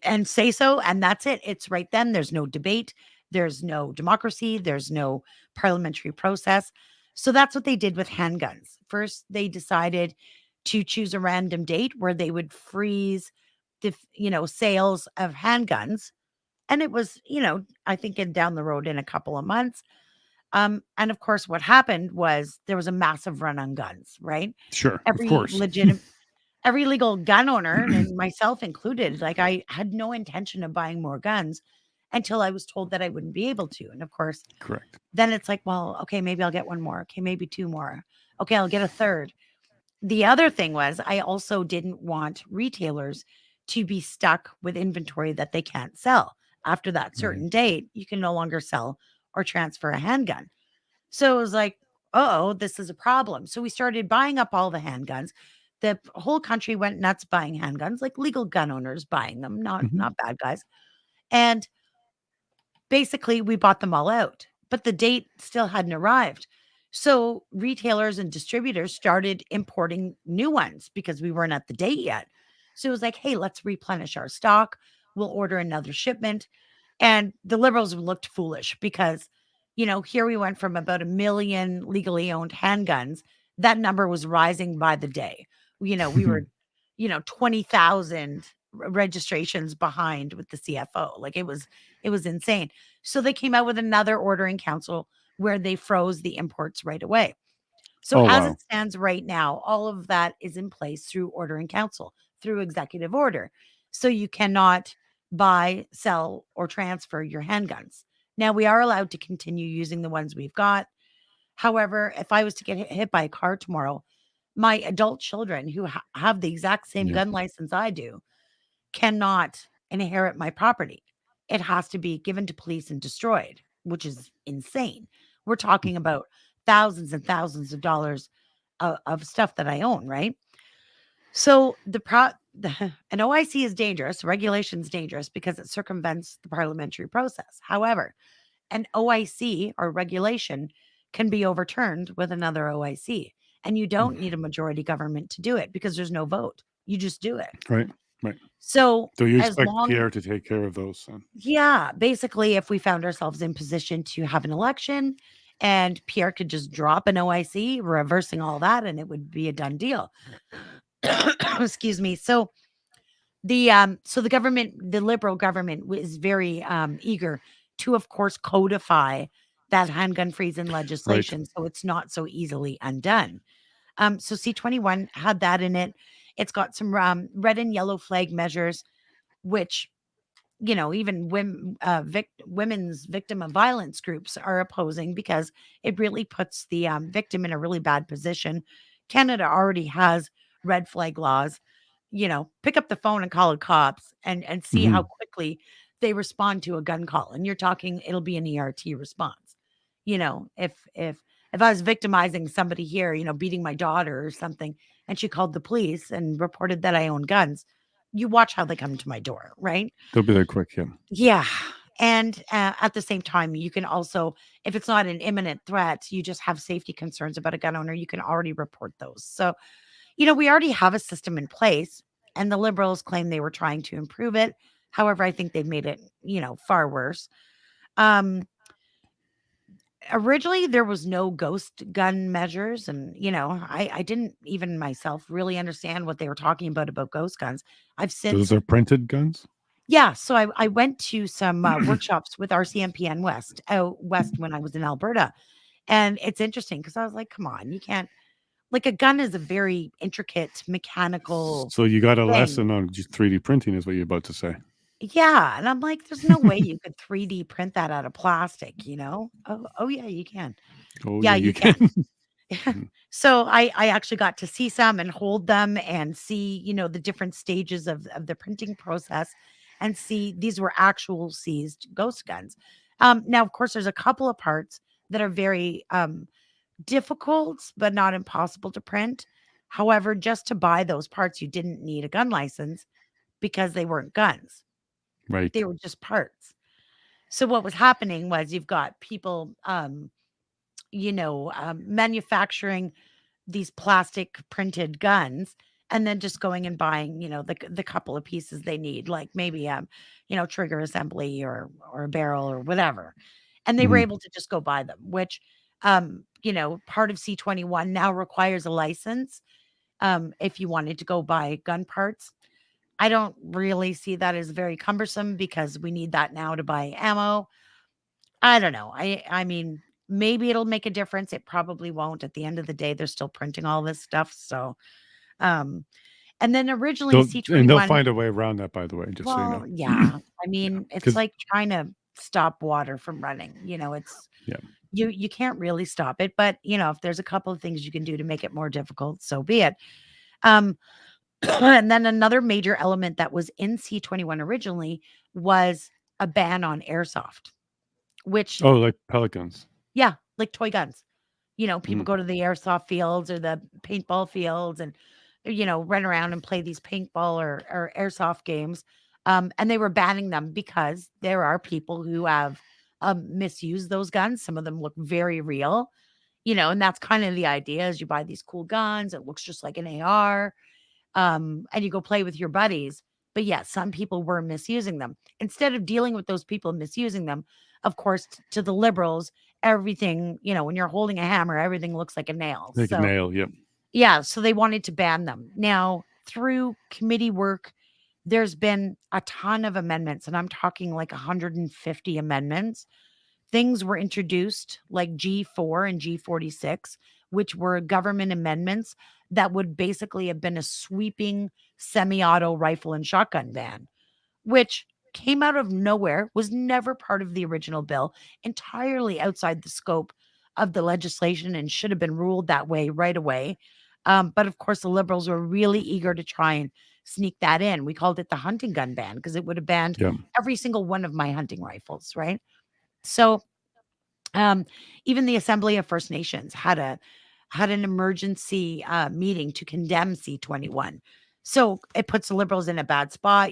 and say so, and that's it. It's right then. There's no debate, there's no democracy, there's no parliamentary process. So that's what they did with handguns. First, they decided to choose a random date where they would freeze sales of handguns, and it was, I think down the road in a couple of months. And of course, what happened was there was a massive run on guns, right? Sure, of Every course. legitimate every legal gun owner, and myself included, like, I had no intention of buying more guns until I was told that I wouldn't be able to. And of course, Correct. then it's like, well, okay, maybe I'll get one more. Okay, maybe two more. Okay, I'll get a third. The other thing was, I also didn't want retailers to be stuck with inventory that they can't sell. After that Right. certain date, you can no longer sell or transfer a handgun. So it was like, oh, this is a problem. So we started buying up all the handguns. The whole country went nuts buying handguns, like legal gun owners buying them, not Hmm. not bad guys. And basically we bought them all out, but the date still hadn't arrived. So retailers and distributors started importing new ones because we weren't at the date yet. So it was like, hey, let's replenish our stock. We'll order another shipment. And the liberals looked foolish because, here we went from about 1 million legally owned handguns. That number was rising by the day. We were, 20,000 registrations behind with the CFO. Like it was insane. So they came out with another ordering council where they froze the imports right away. So Oh, as wow. it stands right now, all of that is in place through ordering council, through executive order. So you cannot buy, sell, or transfer your handguns. Now we are allowed to continue using the ones we've got. However, if I was to get hit by a car tomorrow, my adult children who have the exact same Yeah. gun license I do cannot inherit my property. It has to be given to police and destroyed, which is insane. We're talking about thousands and thousands of dollars of stuff that I own, right? So an OIC is dangerous, regulation is dangerous because it circumvents the parliamentary process. However, an OIC or regulation can be overturned with another OIC, and you don't need a majority government to do it because there's no vote. You just do it. Right. Right. So So you as expect long Pierre to take care of those then? yeah, basically, if we found ourselves in position to have an election and Pierre could just drop an OIC, reversing all that, and it would be a done deal. Excuse me. So the government, the liberal government, is very eager to, of course, codify that handgun freezing Right. legislation, so it's not so easily undone. So C-21 had that in it. It's got some red and yellow flag measures, which even women's victim of violence groups are opposing because it really puts the victim in a really bad position. Canada already has red flag laws. Pick up the phone and call the cops and see how Hmm. quickly they respond to a gun call. And you're talking, it'll be an ERT response. If I was victimizing somebody here, beating my daughter or something, and she called the police and reported that I own guns, you watch how they come to my door, right? They'll be there quick. Yeah. Yeah. And at the same time, you can also, if it's not an imminent threat, you just have safety concerns about a gun owner, you can already report those. So, we already have a system in place, and the liberals claim they were trying to improve it. However, I think they've made it, far worse. Um, Originally, there was no ghost gun measures. And, I didn't even myself really understand what they were talking about ghost guns. I've Those since are printed guns. Yeah, so I went to some workshops with RCMPN West out west when I was in Alberta, and it's interesting because I was like, "Come on, you can't like a gun is a very intricate mechanical So you got a thing." lesson on just 3D printing, is what you're about to say. Yeah, and I'm like, "There's no way you could 3D print that out of plastic, you know?" Oh yeah, you can. Oh Yeah, yeah, you you can. can. Mhm. So I actually got to see some and hold them and see, the different stages of the printing process and see these were actual seized ghost guns. Now, of course, there's a couple of parts that are very difficult, but not impossible to print. However, just to buy those parts, you didn't need a gun license because they weren't guns. Right. They were just parts. So what was happening was you've got people, manufacturing these plastic printed guns and then just going and buying, the couple of pieces they need, like maybe trigger assembly or a barrel or whatever. And they were Mhm. able to just go buy them, which part of C-21 now requires a license if you wanted to go buy gun parts. I don't really see that as very cumbersome because we need that now to buy ammo. I don't know. I mean, maybe it'll make a difference. It probably won't. At the end of the day, they're still printing all this stuff. So, um, and then originally They'll C-21, find a way around that, by the way, just so you well, know. yeah. I Yeah, mean, it's because like trying to stop water from running. It's yeah, you can't really stop it, but if there's a couple of things you can do to make it more difficult, so be it. Um, and then another major element that was in C-21 originally was a ban on airsoft, which oh, like pellet guns. yeah, like toy guns. People Mhm. go to the airsoft fields or the paintball fields and, run around and play these paintball or airsoft games. And they were banning them because there are people who have misuse those guns. Some of them look very real, and that's kind of the idea is you buy these cool guns. It looks just like an AR, and you go play with your buddies. But yeah, some people were misusing them. Instead of dealing with those people misusing them, of course, to the liberals, everything, when you're holding a hammer, everything looks like a nail. Like a So nail. Yep. yeah, so they wanted to ban them. Now, through committee work, there's been a ton of amendments, and I'm talking like 150 amendments. Things were introduced like G4 and G46, which were government amendments that would basically have been a sweeping semi auto rifle and shotgun ban, which came out of nowhere, was never part of the original bill, entirely outside the scope of the legislation and should have been ruled that way right away. But of course, the Liberals were really eager to try and sneak that in. We called it the hunting gun ban because it would have banned Yep. every single one of my hunting rifles, right? So um, even the Assembly of First Nations had an emergency meeting to condemn C21. So it puts the Liberals in a bad spot.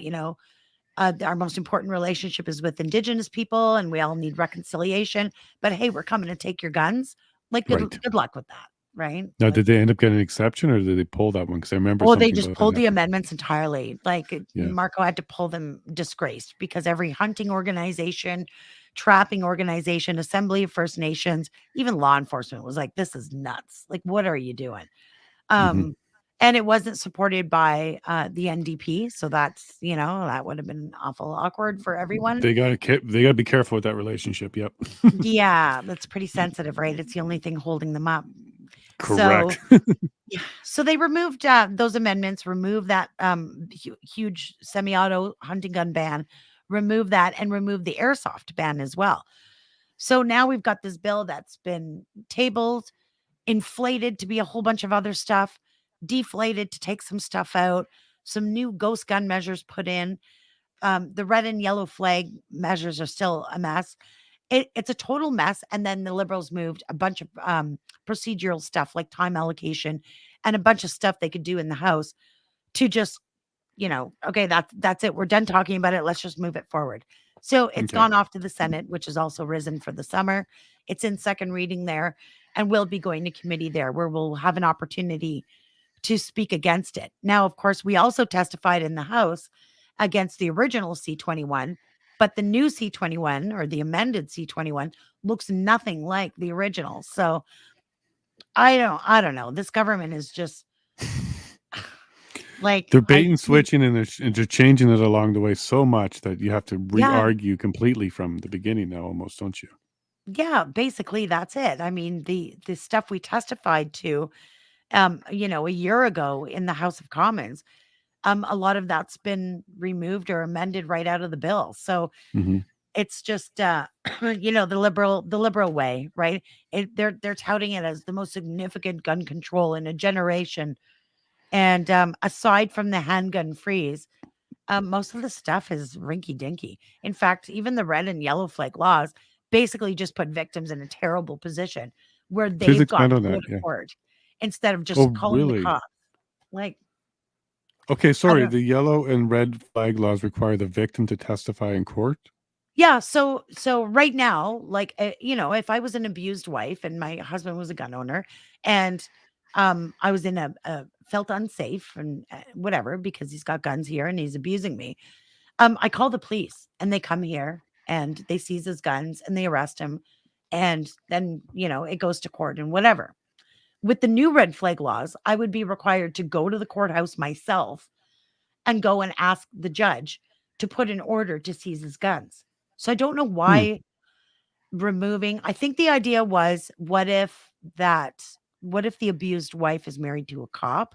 Our most important relationship is with Indigenous people, and we all need reconciliation. But hey, we're coming to take your guns. Like, Right. good luck with that, right? Now, Like, did they end up getting an exception, or did they pull that one? Because I remember oh, they something just about that pulled the happening. amendments entirely. Like Yeah. Marco had to pull them disgraced because every hunting organization, trapping organization, Assembly of First Nations, even law enforcement was like, this is nuts. Like, what are you doing? Hmm. Um, and it wasn't supported by the NDP. So that's, that would have been awful awkward for everyone. They gotta be careful with that relationship. Yep. Yeah, that's pretty sensitive, right? It's the only thing holding them up. So Correct. yeah. So they removed those amendments, removed that huge semi-auto hunting gun ban, remove that, and remove the airsoft ban as well. So now we've got this bill that's been tabled, inflated to be a whole bunch of other stuff, deflated to take some stuff out, some new ghost gun measures put in. The red and yellow flag measures are still a mess. It's a total mess. And then the Liberals moved a bunch of procedural stuff like time allocation and a bunch of stuff they could do in the House to just, okay, that's it. We're done talking about it. Let's just move it forward. So it's Okay. gone off to the Senate, which has also risen for the summer. It's in second reading there, and we'll be going to committee there where we'll have an opportunity to speak against it. Now, of course, we also testified in the House against the original C21, but the new C21 or the amended C21 looks nothing like the original. So I don't know. This government is just like They're bait I and see. switching, and they're changing it along the way so much that you have to Yeah, re-argue completely from the beginning now, almost, don't you? yeah, basically that's it. I mean, the stuff we testified to a year ago in the House of Commons, a lot of that's been removed or amended right out of the bill. So Hmm. it's just the liberal way, right? They're touting it as the most significant gun control in a generation. And aside from the handgun freeze, most of the stuff is rinky dinky. In fact, even the red and yellow flag laws basically just put victims in a terrible position where Please they've got expand on to go that. to Yeah. court instead of just Oh, calling the really? cops. Like, Okay, I sorry. don't. The yellow and red flag laws require the victim to testify in court. Yeah, so right now, like, if I was an abused wife and my husband was a gun owner and I was in a felt unsafe and whatever because he's got guns here and he's abusing me. I call the police and they come here and they seize his guns and they arrest him and then, it goes to court and whatever. With the new red flag laws, I would be required to go to the courthouse myself and go and ask the judge to put an order to seize his guns. So I don't know Hmm. why removing. I think the idea was what if the abused wife is married to a cop?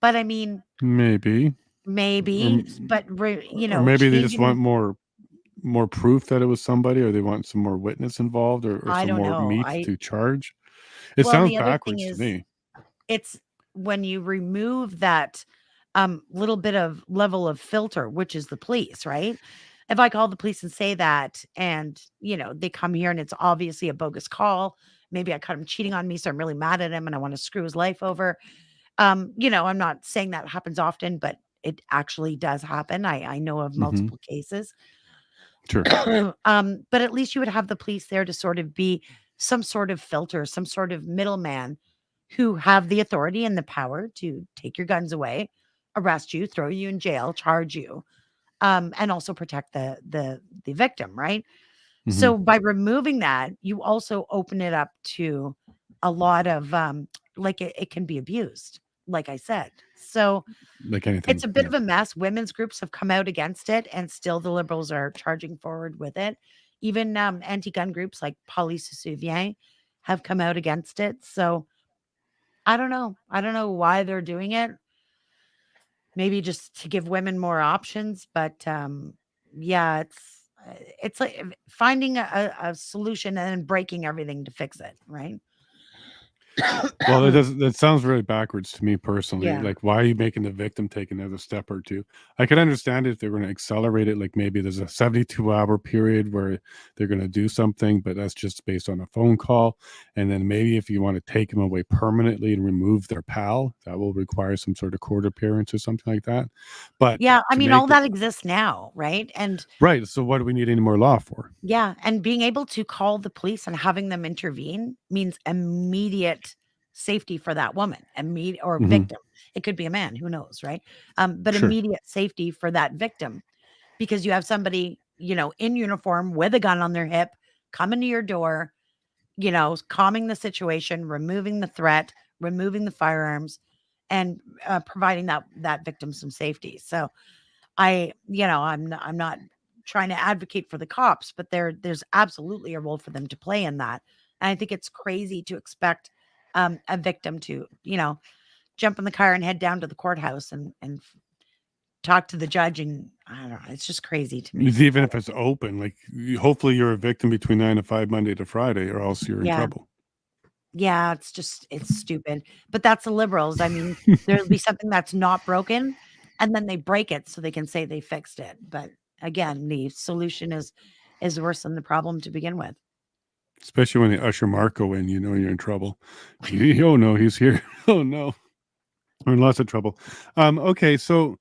But I mean, Maybe, or maybe, but or maybe they just want changing. more proof that it was somebody, or they want some more witness involved, or I some don't more know. meat I to charge. It Well, and sounds the other thing backwards to is me. it's when you remove that little bit of level of filter, which is the police, right? If I call the police and say that, and they come here and it's obviously a bogus call, maybe I caught him cheating on me, so I'm really mad at him and I want to screw his life over. I'm not saying that happens often, but it actually does happen. I know of Hmm. multiple cases. Sure. But at least you would have the police there to sort of be some sort of filter, some sort of middleman who have the authority and the power to take your guns away, arrest you, throw you in jail, charge you, and also protect the victim, right? Hmm. So by removing that, you also open it up to a lot of like it can be abused, like I said. So Like it's anything. a bit Yeah. of a mess. Women's groups have come out against it, and still the liberals are charging forward with it. Even anti-gun groups like Police have come out against it. So I don't know. I don't know why they're doing it. Maybe just to give women more options, but yeah, it's like finding a solution and then breaking everything to fix it, right? Well, that sounds really backwards to me personally. Yeah. Like, why are you making the victim take another step or two? I could understand if they're going to accelerate it, like maybe there's a 72-hour period where they're going to do something, but that's just based on a phone call. And then maybe if you want to take them away permanently and remove their PAL, that will require some sort of court appearance or something like that. But Yeah, I to mean, all make it that exists now, right? And right, so what do we need any more law for? yeah, and being able to call the police and having them intervene means immediate safety for that woman, immediate or Hmm. victim. It could be a man, who knows, right? But Sure. immediate safety for that victim because you have somebody, in uniform with a gun on their hip coming to your door, calming the situation, removing the threat, removing the firearms, and providing that victim some safety. So I'm not trying to advocate for the cops, but there's absolutely a role for them to play in that. And I think it's crazy to expect a victim to, jump in the car and head down to the courthouse and talk to the judge. And I don't know, it's just crazy to me. Even if it's open, like hopefully you're a victim between 9 to 5, Monday to Friday, or else you're in Yeah. trouble. Yeah, it's stupid. But that's the liberals. I mean, there'll be something that's not broken and then they break it so they can say they fixed it. But again, the solution is worse than the problem to begin with. Especially when they usher Marco in, you know you're in trouble. Oh no, he's here. Oh no, we're in lots of trouble. Okay, so,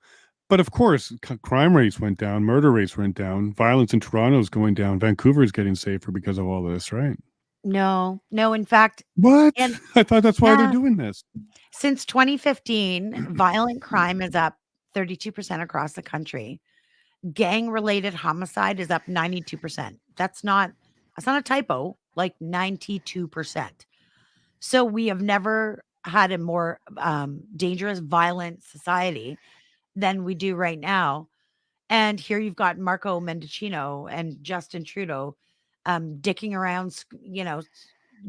but of course, crime rates went down, murder rates went down, violence in Toronto is going down, Vancouver is getting safer because of all this, right? No, no, in fact, What? and I thought that's why they're yeah, doing this. since 2015, violent crime is up 32% across the country. Gang-related homicide is up 92%. That's not a typo, like 92%. So we have never had a more dangerous, violent society than we do right now. And here you've got Marco Mendicino and Justin Trudeau dicking around,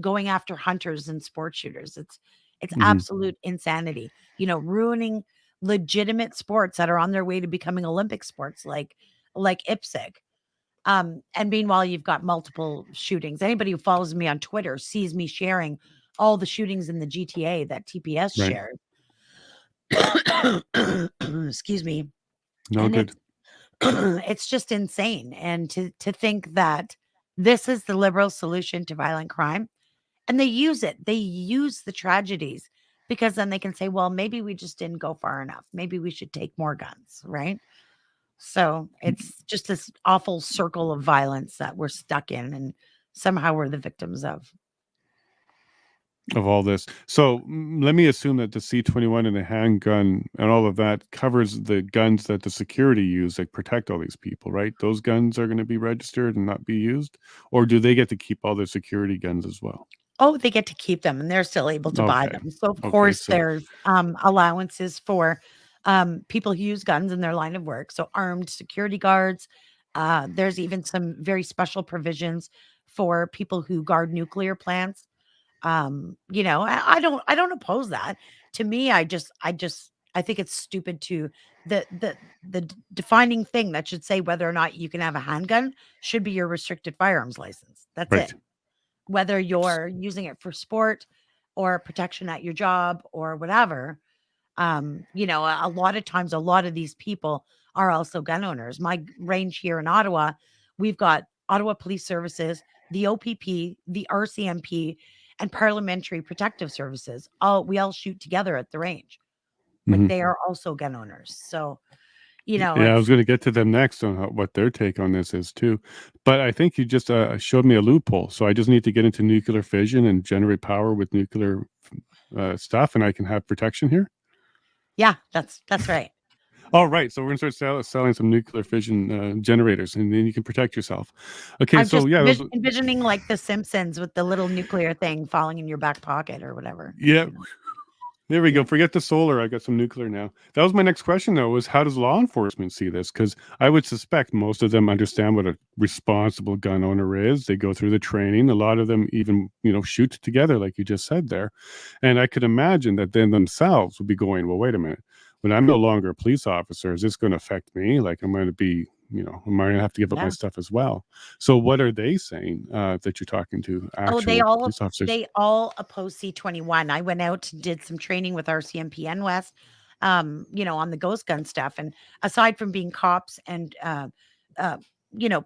going after hunters and sport shooters. It's Hmm. absolute insanity. Ruining legitimate sports that are on their way to becoming Olympic sports, like IPSC. And meanwhile, you've got multiple shootings. Anybody who follows me on Twitter sees me sharing all the shootings in the GTA that TPS Right. shared. Excuse me. No And good. it's just insane. And to think that this is the liberal solution to violent crime, and they use it. They use the tragedies because then they can say, well, maybe we just didn't go far enough. Maybe we should take more guns, right? So it's just this awful circle of violence that we're stuck in, and somehow we're the victims of. Of all this. So let me assume that the C-21 and the handgun and all of that covers the guns that the security use that protect all these people, right? Those guns are going to be registered and not be used, or do they get to keep all their security guns as well? Oh, they get to keep them and they're still able to buy Okay. them. So of Okay. course So, there's allowances for people who use guns in their line of work. So armed security guards. There's even some very special provisions for people who guard nuclear plants. I don't oppose that. To me, I think it's stupid to the defining thing that should say whether or not you can have a handgun should be your restricted firearms license. That's right. it. Whether you're using it for sport or protection at your job or whatever, a lot of times, a lot of these people are also gun owners. My range here in Ottawa, we've got Ottawa Police Services, the OPP, the RCMP, and Parliamentary Protective Services. We all shoot together at the range. Like Hmm. they are also gun owners. So Yeah, I was It's going to get to them next on what their take on this is too. But I think you just showed me a loophole. So I just need to get into nuclear fission and generate power with nuclear stuff, and I can have protection here. yeah, that's right. All right, so we're going to start selling some nuclear fission generators, and then you can protect yourself. Okay, I'm so just yeah, those, envisioning like the Simpsons with the little nuclear thing falling in your back pocket or whatever. yeah, there we go. Yeah. Forget the solar. I got some nuclear now. That was my next question, though, was how does law enforcement see this? Because I would suspect most of them understand what a responsible gun owner is. They go through the training. A lot of them even, shoot together, like you just said there. And I could imagine that then themselves would be going, well, wait a minute. When I'm no longer a police officer, is this going to affect me? Like, I'm going to be, am I going to have to give up my Yeah. stuff as well? So what are they saying that you're talking to Oh, actual police officers? they all oppose C21. I went out, did some training with RCMP West, on the ghost gun stuff. And aside from being cops and uh,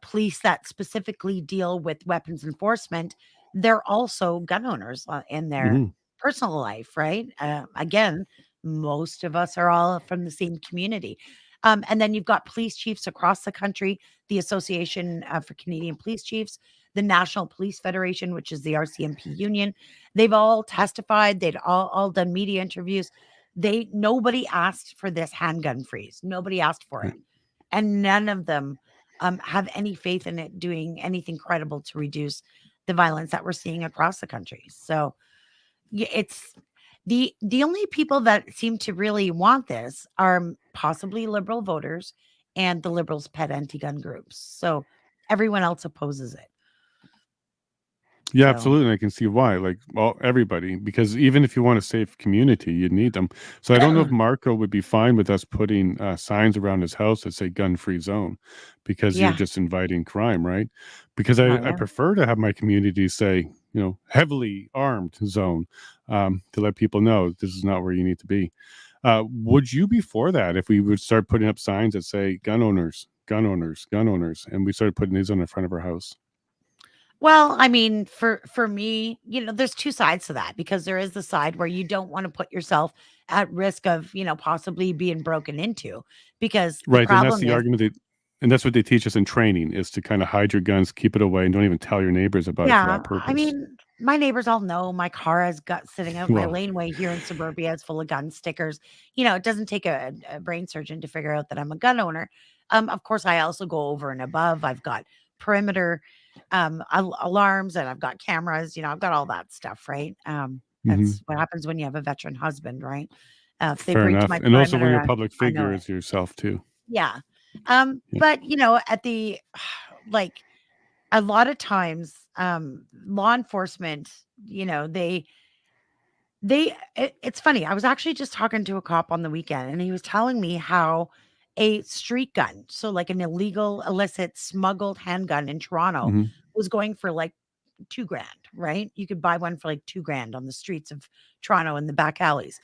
police that specifically deal with weapons enforcement, they're also gun owners in their Hmm. personal life, right? Again, most of us are all from the same community. And then you've got police chiefs across the country, the Association for Canadian Police Chiefs, the National Police Federation, which is the RCMP union. They've all testified. They'd all done media interviews. Nobody asked for this handgun freeze. Nobody asked for it, and none of them have any faith in it doing anything credible to reduce the violence that we're seeing across the country. So it's the only people that seem to really want this are possibly liberal voters and the liberals' pet anti-gun groups. So everyone else opposes it. Yeah, So absolutely. And I can see why. Like, well, everybody, because even if you want a safe community, you need them. So I don't know if Marco would be fine with us putting signs around his house that say gun free zone because you're yeah. just inviting crime, right? Because Oh I yeah. prefer to have my community say, heavily armed zone to let people know this is not where you need to be. Would you be for that if we would start putting up signs that say gun owners, gun owners, gun owners, and we started putting these on the front of our house? Well, I mean, for me, there's two sides to that because there is the side where you don't want to put yourself at risk of, possibly being broken into because the Right, and that's problem the is, argument and that's what they teach us in training is to kind of hide your guns, keep it away, and don't even tell your neighbors about it for yeah, that I purpose. mean, my neighbors all know my car has got sitting out my Well, laneway here in suburbia. It's full of gun stickers. It doesn't take a brain surgeon to figure out that I'm a gun owner. Of course, I also go over and above. I've got perimeter alarms and I've got cameras. I've got all that stuff, right? mhm, That's what happens when you have a veteran husband, right? If they fair breach enough. my And also when perimeter, you're a public I know figure it. as yourself too. Yeah. Yeah. But at the like a lot of times law enforcement, it's funny. I was actually just talking to a cop on the weekend and he was telling me how a street gun, so like an illegal illicit smuggled handgun in Toronto, Mhm. was going for like 2 grand, right? You could buy one for like 2 grand on the streets of Toronto in the back alleys.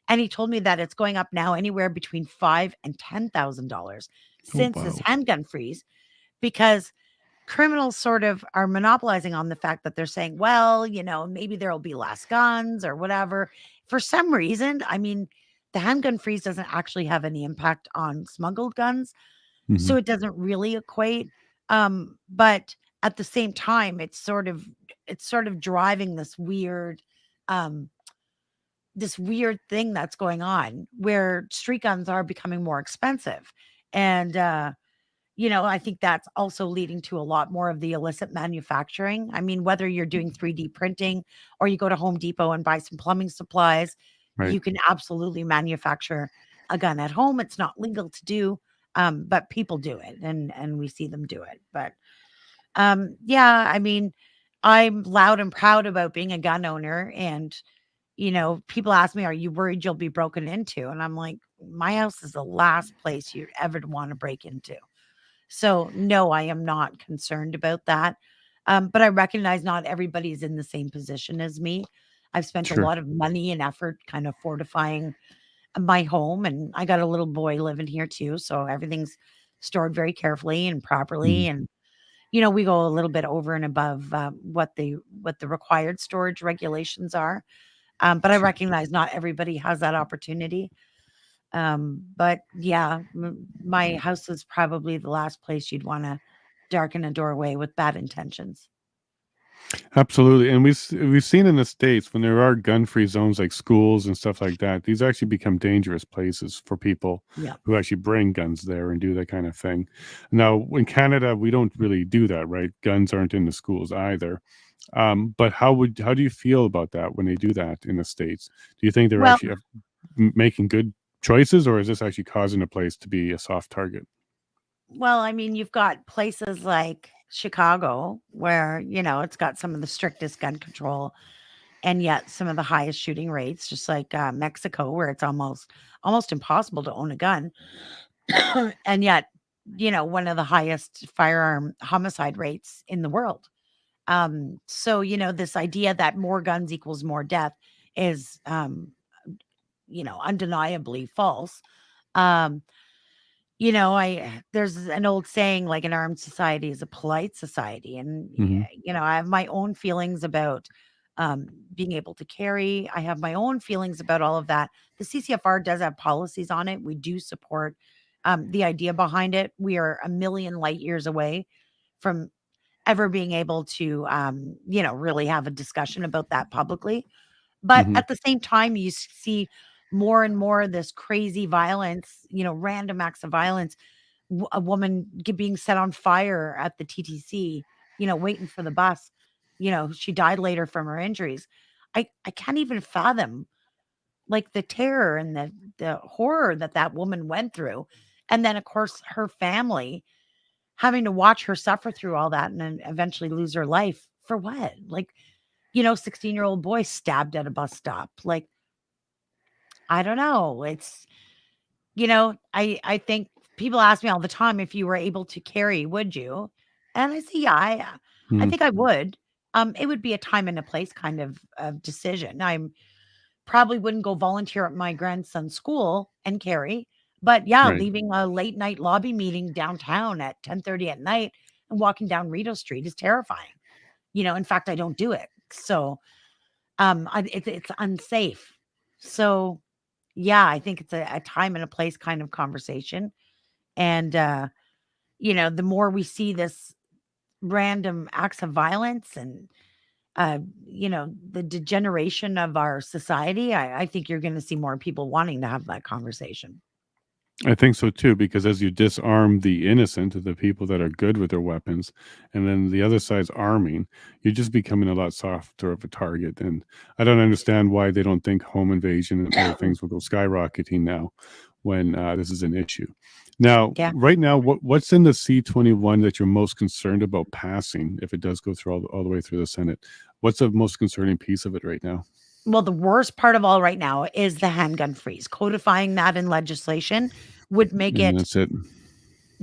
And he told me that it's going up now anywhere between five and $10,000 Oh since this wow. handgun freeze, because criminals sort of are monopolizing on the fact that they're saying, well, maybe there'll be less guns or whatever. For some reason, I mean, the handgun freeze doesn't actually have any impact on smuggled guns, so Mhm. it doesn't really equate. But at the same time, it's sort of driving um, this weird thing that's going on where street guns are becoming more expensive. And I think that's also leading to a lot more of the illicit manufacturing. I mean, whether you're doing 3D printing or you go to Home Depot and buy some plumbing supplies, Right. you can absolutely manufacture a gun at home. It's not legal to do, but people do it, and we see them do it. But yeah, I mean, I'm loud and proud about being a gun owner, and people ask me, "Are you worried you'll be broken into?" And I'm like, "My house is the last place you'd ever want to break into." So, no, I am not concerned about that. But I recognize not everybody's in the same position as me. I've spent a Sure. lot of money and effort kind of fortifying my home, and I got a little boy living here too. So everything's stored very carefully and properly. Mhm. And we go a little bit over and above what the required storage regulations are. But I Sure. recognize not everybody has that opportunity. But yeah, my house is probably the last place you'd want to darken a doorway with bad intentions. Absolutely, and we've seen in the States when there are gun-free zones like schools and stuff like that, these actually become dangerous places for people Yeah. who actually bring guns there and do that kind of thing. Now, in Canada, we don't really do that, right? Guns aren't in the schools either. But how do you feel about that when they do that in the States? Do you think they're Well, actually making good choices, or is this actually causing a place to be a soft target? well, I mean, you've got places like Chicago where, it's got some of the strictest gun control and yet some of the highest shooting rates, just like Mexico, where it's almost impossible to own a gun. And yet, one of the highest firearm homicide rates in the world. So, this idea that more guns equals more death is, undeniably false. Um, I there's an old saying like an armed society is a polite society. And, Hmm. I have my own feelings about being able to carry. I have my own feelings about all of that. The CCFR does have policies on it. We do support the idea behind it. We are a million light years away from ever being able to, really have a discussion about that publicly. But Hmm. at the same time, you see more and more of this crazy violence, random acts of violence. A woman being set on fire at the TTC, waiting for the bus. She died later from her injuries. I can't even fathom like the terror and the horror that that woman went through. And then, of course, her family having to watch her suffer through all that and then eventually lose her life for what? Like, 16-year-old boy stabbed at a bus stop. Like, I don't know. I think people ask me all the time, if you were able to carry, would you? And I say, yeah, I Hmm. think I would. It would be a time and a place kind of decision. I'm probably wouldn't go volunteer at my grandson's school and carry, but yeah, Right. leaving a late night lobby meeting downtown at 10:30 at night and walking down Rideau Street is terrifying. In fact, I don't do it. So, it's unsafe. So, yeah, I think it's a time and a place kind of conversation. And, the more we see this random acts of violence and, the degeneration of our society, I think you're going to see more people wanting to have that conversation. I think so too, because as you disarm the innocent, the people that are good with their weapons, and then the other side's arming, you're just becoming a lot softer of a target. And I don't understand why they don't think home invasion and other things will go skyrocketing now when this is an issue. Now, Yeah. right now, what's in the C-21 that you're most concerned about passing if it does go through all the way through the Senate? What's the most concerning piece of it right now? Well, the worst part of all right now is the handgun freeze. Codifying that in legislation would make And it that's it.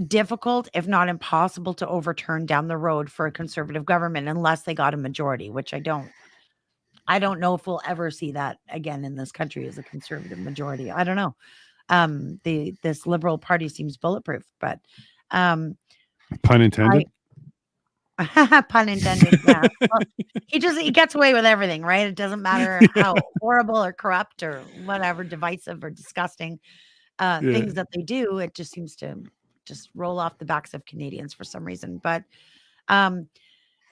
difficult, if not impossible, to overturn down the road for a conservative government unless they got a majority, which I don't know if we'll ever see that again in this country as a conservative majority. I don't know. This liberal party seems bulletproof, but um Pun I intended. pun intended, yeah. Well, he gets away with everything, right? It doesn't matter how horrible or corrupt or whatever, divisive or disgusting Yeah. things that they do. It just seems to just roll off the backs of Canadians for some reason. But um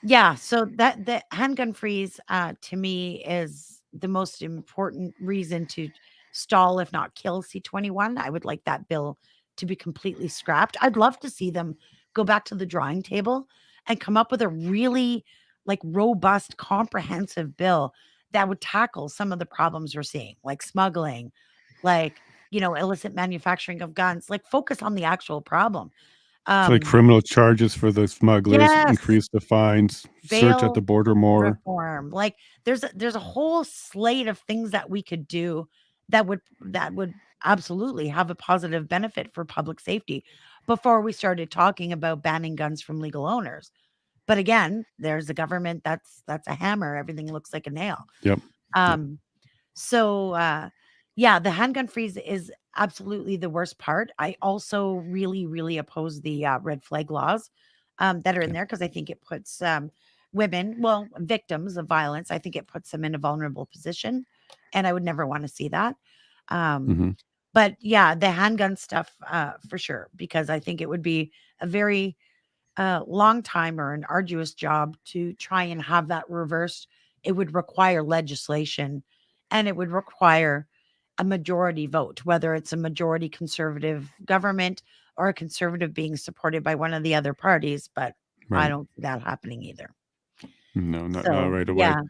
yeah, so that the handgun freeze to me is the most important reason to stall, if not kill, C-21. I would like that bill to be completely scrapped. I'd love to see them go back to the drawing table and come up with a really like robust, comprehensive bill that would tackle some of the problems we're seeing, like smuggling, like, illicit manufacturing of guns, like focus on the actual problem. So, like Um, criminal charges for the smugglers, yes, increase the fines, search at the bail border more. reform. Like there's a whole slate of things that we could do that would absolutely have a positive benefit for public safety before we started talking about banning guns from legal owners. But again, there's a government that's a hammer, everything looks like a nail. Yep. Yep. Um so yeah, the handgun freeze is absolutely the worst part. I also really really oppose the red flag laws that are in Okay. there because I think it puts women, well, victims of violence, I think it puts them in a vulnerable position, and I would never want to see that. Um, Hmm. But yeah, the handgun stuff, for sure, because I think it would be a very long time or an arduous job to try and have that reversed. It would require legislation and it would require a majority vote, whether it's a majority conservative government or a conservative being supported by one of the other parties. But I Right. don't see that happening either. No, not So, right away. yeah,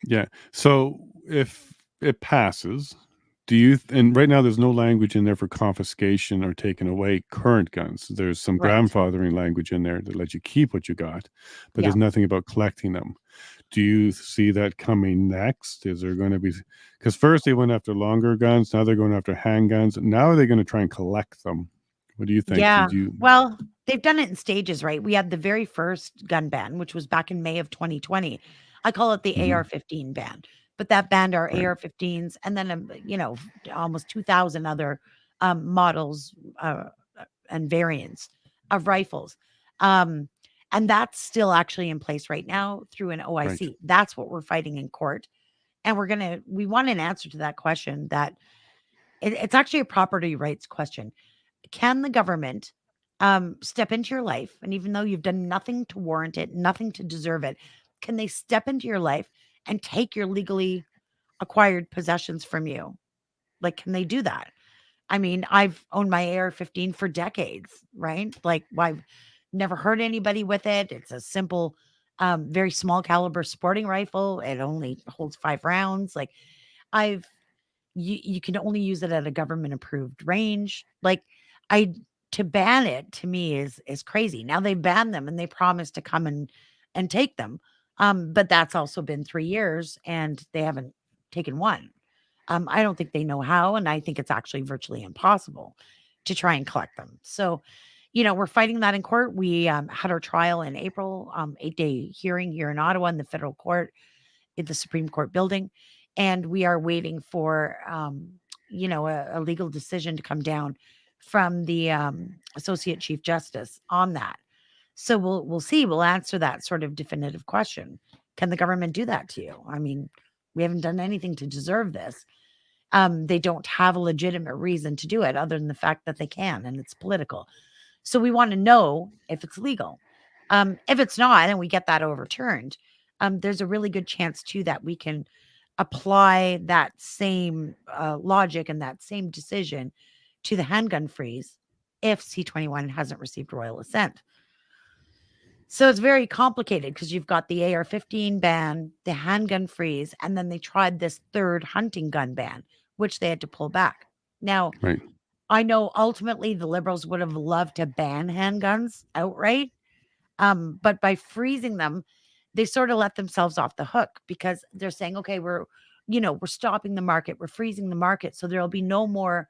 Yeah. So if it passes, do you, and right now there's no language in there for confiscation or taking away current guns. There's some right. grandfathering language in there that lets you keep what you got, but Yeah. there's nothing about collecting them. Do you see that coming next? Is there going to be, because first they went after longer guns, now they're going after handguns. Now are they going to try and collect them? What do you think? Yeah. Did you? Well, they've done it in stages, right? We had the very first gun ban, which was back in May of 2020. I call it the Mhm. AR-15 ban, but that banned our Right. AR-15s and then, almost 2,000 other models and variants of rifles. Um, and that's still actually in place right now through an Right. OIC. That's what we're fighting in court. And we want an answer to that question that it's actually a property rights question. Can the government step into your life? And even though you've done nothing to warrant it, nothing to deserve it, can they step into your life and take your legally acquired possessions from you? Like, can they do that? I mean, I've owned my AR-15 for decades, right? Like, I've never hurt anybody with it. It's a simple, very small caliber sporting rifle. It only holds 5 rounds. Like, I've you can only use it at a government approved range. Like, I to ban it to me is crazy. Now they ban them and they promise to come and take them. But that's also been 3 years and they haven't taken one. I don't think they know how, and I think it's actually virtually impossible to try and collect them. So, we're fighting that in court. We had our trial in April, 8-day hearing here in Ottawa in the federal court in the Supreme Court building, and we are waiting for a legal decision to come down from the Associate Chief Justice on that. So we'll see. We'll answer that sort of definitive question. Can the government do that to you? I mean, we haven't done anything to deserve this. They don't have a legitimate reason to do it other than the fact that they can, and it's political. So we want to know if it's legal. If it's not, and we get that overturned, there's a really good chance too that we can apply that same logic and that same decision to the handgun freeze if C-21 hasn't received royal assent. So it's very complicated because you've got the AR-15 ban, the handgun freeze, and then they tried this third hunting gun ban, which they had to pull back. Now, Right. I know ultimately the Liberals would have loved to ban handguns outright, but by freezing them, they sort of let themselves off the hook because they're saying, okay, we're stopping the market, we're freezing the market, so there'll be no more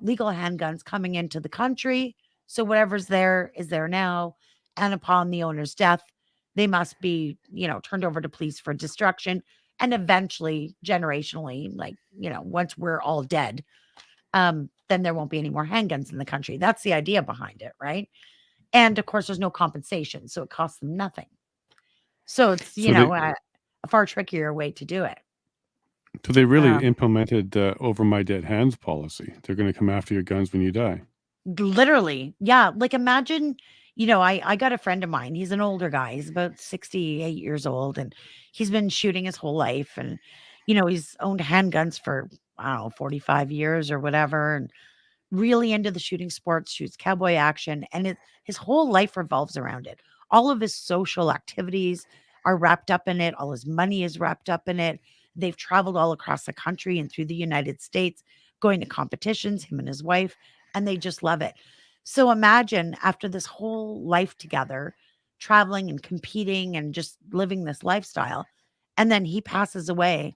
legal handguns coming into the country. So whatever's there is there now, and upon the owner's death, they must be, turned over to police for destruction, and eventually, generationally, like once we're all dead, then there won't be any more handguns in the country. That's the idea behind it, right? And of course, there's no compensation, so it costs them nothing. So it's, So they a far trickier way to do it. so they really Um, implemented over my dead hands policy. They're going to come after your guns when you die. Literally, yeah. Like imagine, I got a friend of mine. He's an older guy. He's about 68 years old, and he's been shooting his whole life. And he's owned handguns for I don't know 45 years or whatever, and really into the shooting sports, shoots cowboy action, and his whole life revolves around it. All of his social activities are wrapped up in it. All his money is wrapped up in it. They've traveled all across the country and through the United States, going to competitions, him and his wife, and they just love it. So imagine after this whole life together, traveling and competing and just living this lifestyle, and then he passes away,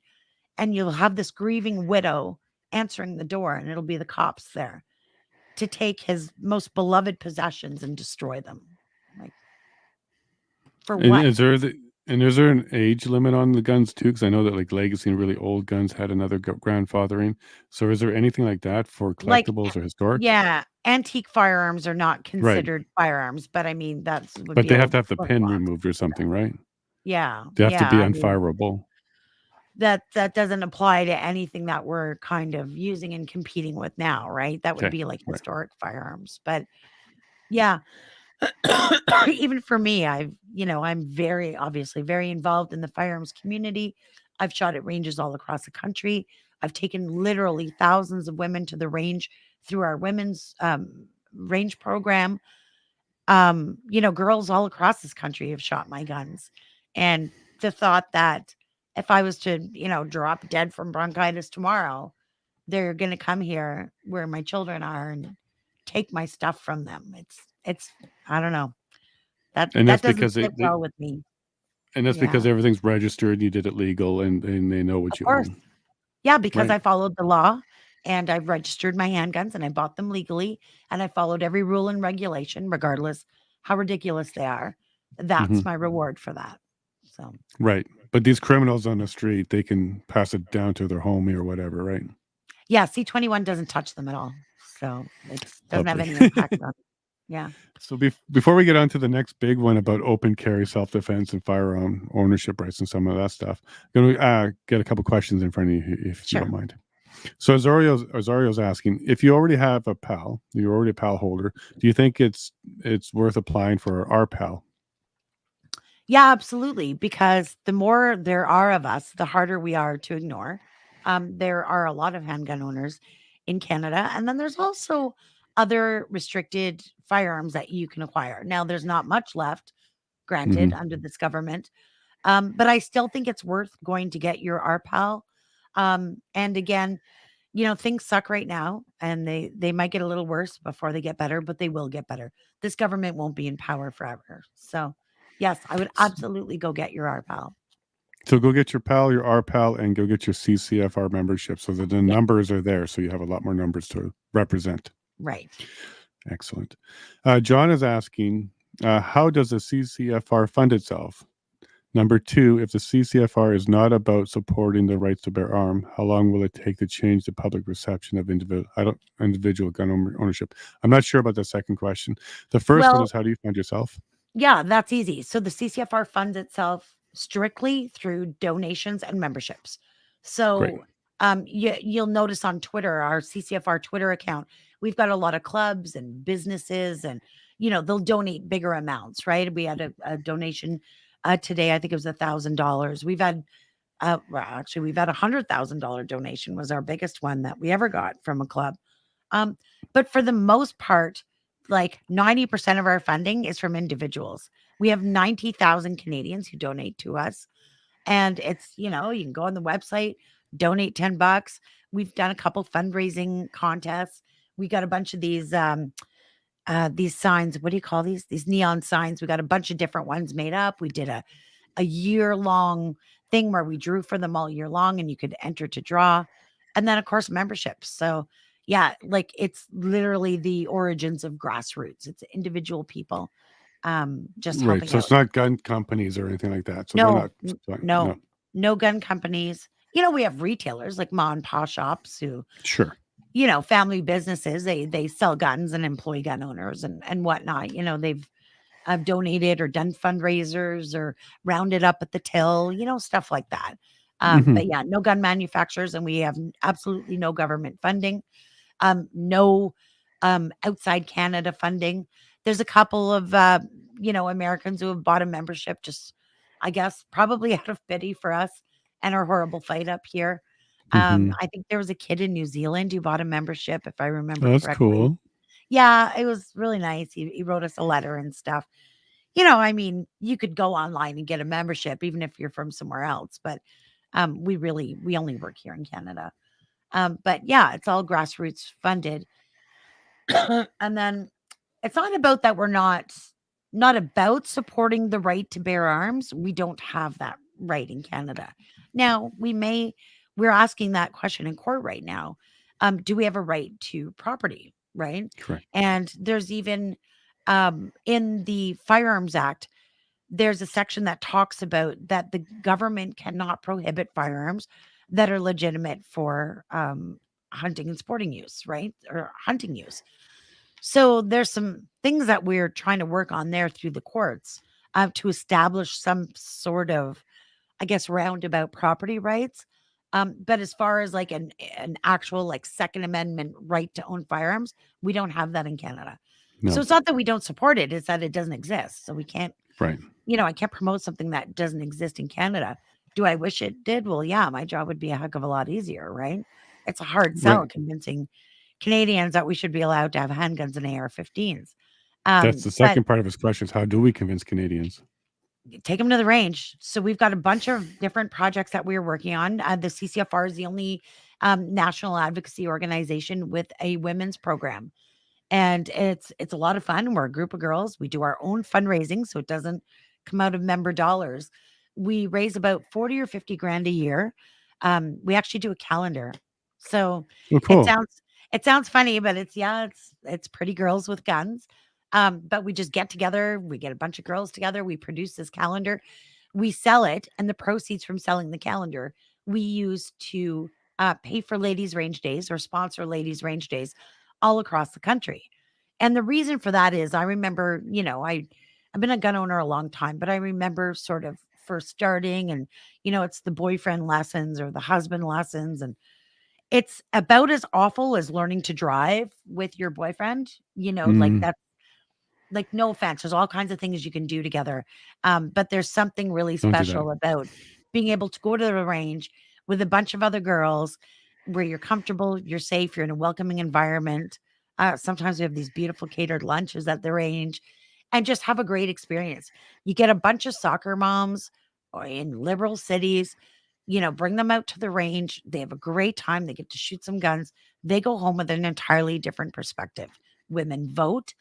and you'll have this grieving widow answering the door, and it'll be the cops there to take his most beloved possessions and destroy them. Like, for And what? is there an age limit on the guns too? Because I know that like legacy and really old guns had another grandfathering. So is there anything like that for Like, collectibles or historic? yeah, antique firearms are not Right. considered firearms, but I mean, that's would But be they a have little to bit have the flip pin flop. removed or something, right? Yeah, They have to yeah. be I mean, unfireable. that doesn't apply to anything that we're kind of using and competing with now, right? That would Okay. be like Right. historic firearms. But yeah, even for me, I'm very obviously very involved in the firearms community. I've shot at ranges all across the country. I've taken literally thousands of women to the range through our women's range program. Girls all across this country have shot my guns. And the thought that if I was to, drop dead from bronchitis tomorrow, they're going to come here where my children are and take my stuff from them. It's I don't know. That And that that's doesn't because sit well with me. Yeah, everything's registered. You did it legal, and they know what of you course. own. Yeah, because Right. I followed the law and I've registered my handguns and I bought them legally and I followed every rule and regulation, regardless how ridiculous they are. Hmm. That's my reward for that. So, Right. But these criminals on the street, they can pass it down to their homie or whatever, right? yeah, C21 doesn't touch them at all. So, it doesn't have Lovely. any impact on. Yeah, So before we get on to the next big one about open carry, self-defense, and firearm ownership rights and some of that stuff, I'm going to get a couple questions in front of you if you don't sure. mind. So Azario's asking, if you already have a PAL, you're already a PAL holder, do you think it's worth applying for our PAL? Yeah, absolutely. Because the more there are of us, the harder we are to ignore. There are a lot of handgun owners in Canada. And then there's also other restricted firearms that you can acquire. Now, there's not much left, granted, Hmm. under this government. But I still think it's worth going to get your RPAL. And again, things suck right now and they might get a little worse before they get better, but they will get better. This government won't be in power forever. So, yes, I would absolutely go get your RPAL. So go get your PAL, your RPAL, and go get your CCFR membership so that the Yeah, numbers are there, so you have a lot more numbers to represent. right. Excellent. John is asking, how does the CCFR fund itself? Number two, if the CCFR is not about supporting the rights to bear arm, how long will it take to change the public reception of individual gun ownership? I'm not sure about the second question. The first one Well, is, how do you fund yourself? yeah, that's easy. So the CCFR funds itself strictly through donations and memberships. Great. So you'll notice on Twitter, our CCFR Twitter account, we've got a lot of clubs and businesses, and they'll donate bigger amounts. Right? We had a donation today. I think it was $1,000. We've had $100,000 donation was our biggest one that we ever got from a club. Um, but for the most part, like 90% of our funding is from individuals. We have 90,000 Canadians who donate to us. And it's, you can go on the website, donate $10. We've done a couple fundraising contests. We got a bunch of these signs. What do you call these? These neon signs. We got a bunch of different ones made up. We did a year long thing where we drew for them all year long and you could enter to draw. And then, of course, memberships. So, yeah, like it's literally the origins of grassroots. It's individual people just Right. helping So out. it's not gun companies or anything like that. So they're No, not, no, no, no gun companies. We have retailers like ma and pa shops who, sure. family businesses. They sell guns and employ gun owners and whatnot. They've I've donated or done fundraisers or rounded up at the till, stuff like that. Hmm. But yeah, no gun manufacturers, and we have absolutely no government funding, no outside Canada funding. There's a couple of Americans who have bought a membership, just I guess probably out of pity for us and our horrible fight up here. Hmm. I think there was a kid in New Zealand who bought a membership, if I remember Oh, that's correctly. cool. Yeah, it was really nice. He wrote us a letter and stuff. I mean, you could go online and get a membership even if you're from somewhere else, but we only work here in Canada. But yeah, it's all grassroots funded. And then it's not about that we're not about supporting the right to bear arms. We don't have that right in Canada. Now, we're asking that question in court right now. Do we have a right to property, right? Correct. And there's even in the Firearms Act, there's a section that talks about that the government cannot prohibit firearms that are legitimate for hunting and sporting use, right? Or hunting use. So there's some things that we're trying to work on there through the courts to establish some sort of I guess, roundabout property rights. But as far as like an actual like Second Amendment right to own firearms, we don't have that in Canada. So No. it's not that we don't support it, it's that it doesn't exist. So we can't, Right. I can't promote something that doesn't exist in Canada. Do I wish it did? Well, yeah, my job would be a heck of a lot easier, right? It's a hard Right. sell convincing Canadians that we should be allowed to have handguns and AR-15s. That's the But second part of his question is how do we convince Canadians? take them to the range. So we've got a bunch of different projects that we're working on. The CCFR is the only national advocacy organization with a women's program, and it's a lot of fun. We're a group of girls. We do our own fundraising, so it doesn't come out of member dollars. We raise about 40 or 50 grand a year. We actually do a calendar. So Oh, it cool. sounds it sounds funny, but it's pretty girls with guns. But we just get together, we get a bunch of girls together, we produce this calendar, we sell it, and the proceeds from selling the calendar we use to pay for ladies' range days or sponsor ladies' range days all across the country. And the reason for that is I remember, I've been a gun owner a long time, but I remember sort of first starting and, it's the boyfriend lessons or the husband lessons. And it's about as awful as learning to drive with your boyfriend, like Mm, that. Like, no offense, there's all kinds of things you can do together, but there's something really don't do that. special about being able to go to the range with a bunch of other girls where you're comfortable, you're safe, you're in a welcoming environment. Sometimes we have these beautiful catered lunches at the range and just have a great experience. You get a bunch of soccer moms or in liberal cities, bring them out to the range. They have a great time. They get to shoot some guns. They go home with an entirely different perspective. Women vote,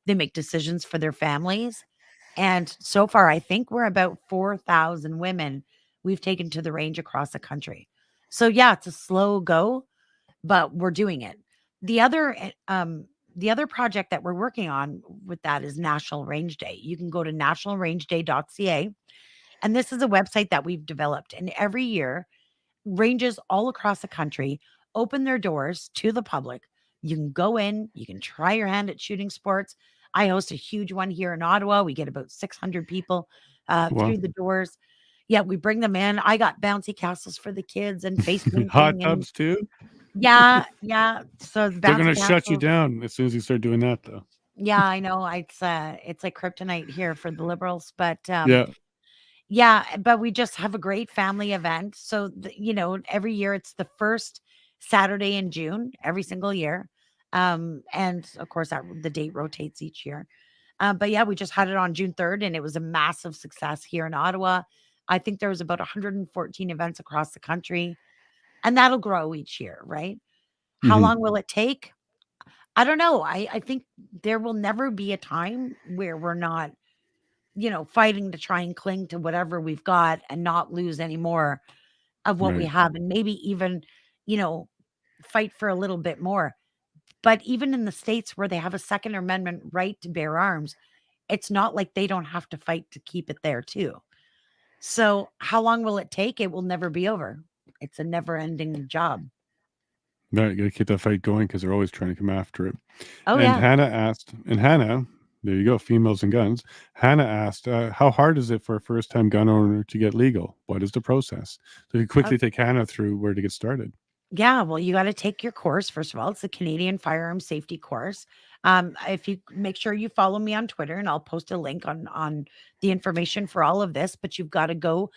they make decisions for their families. And so far, I think we're about 4,000 women we've taken to the range across the country. So yeah, it's a slow go, but we're doing it. The other the other project that we're working on with that is National Range Day. You can go to nationalrangeday.ca, and this is a website that we've developed. And every year ranges all across the country open their doors to the public. You can go in, you can try your hand at shooting sports. I host a huge one here in Ottawa. We get about 600 people Wow. through the doors. Yeah, we bring them in. I got bouncy castles for the kids and face Hot painting and tubs too? yeah, yeah. So the They're bouncy gonna shut you castles. down as soon as you start doing that though. Yeah, I know. It's like kryptonite here for the liberals, but Yeah. yeah, but we just have a great family event. So, every year it's the first Saturday in June, every single year. And of course, the date rotates each year. But yeah, we just had it on June 3rd, and it was a massive success here in Ottawa. I think there was about 114 events across the country, and that'll grow each year, right? How Hmm. long will it take? I don't know. I think there will never be a time where we're not fighting to try and cling to whatever we've got and not lose any more of what we Right. have and maybe even, you know, fight for a little bit more. But even in the states where they have a Second Amendment right to bear arms, it's not like they don't have to fight to keep it there too. So how long will it take? It will never be over. It's a never ending job. Right. You gotta keep that fight going because they're always trying to come after it. Oh, And yeah. Hannah asked, and Hannah, there you go, females and guns. Hannah asked, how hard is it for a first time gun owner to get legal? What is the process? So you quickly take Hannah through where to get started. Yeah, well, you gotta take your course, first of all. It's the Canadian Firearm Safety course. If you make sure you follow me on Twitter, and I'll post a link on the information for all of this, but you've gotta go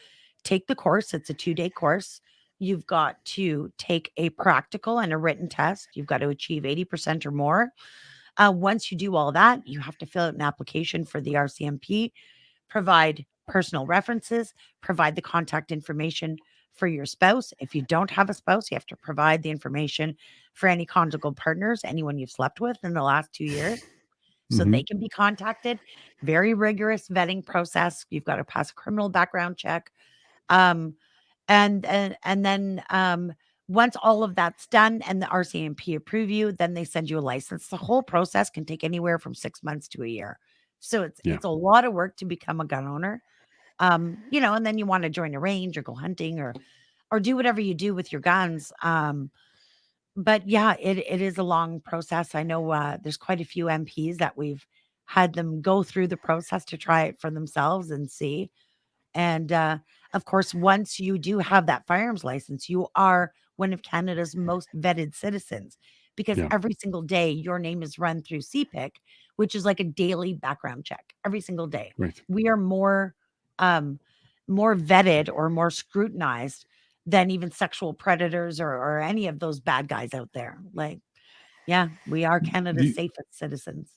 take the course. It's a 2-day course. You've got to take a practical and a written test. You've got to achieve 80% or more. Once you do all that, you have to fill out an application for the RCMP, provide personal references, provide the contact information for your spouse. If you don't have a spouse, you have to provide the information for any conjugal partners, anyone you've slept with in the last 2 years, so Hmm. they can be contacted. Very rigorous vetting process. You've got to pass a criminal background check. Um, and then once all of that's done and the RCMP approve you, then they send you a license. The whole process can take anywhere from 6 months to a year. So it's Yeah. it's a lot of work to become a gun owner. And then you want to join a range or go hunting or do whatever you do with your guns. But yeah, it is a long process. I know there's quite a few MPs that we've had them go through the process to try it for themselves and see. And Of course, once you do have that firearms license, you are one of Canada's most vetted citizens because Yeah. every single day your name is run through CPIC, which is like a daily background check every single day. Right. We are um, more vetted or more scrutinized than even sexual predators or any of those bad guys out there. Like, yeah, we are Canada's Do safest citizens.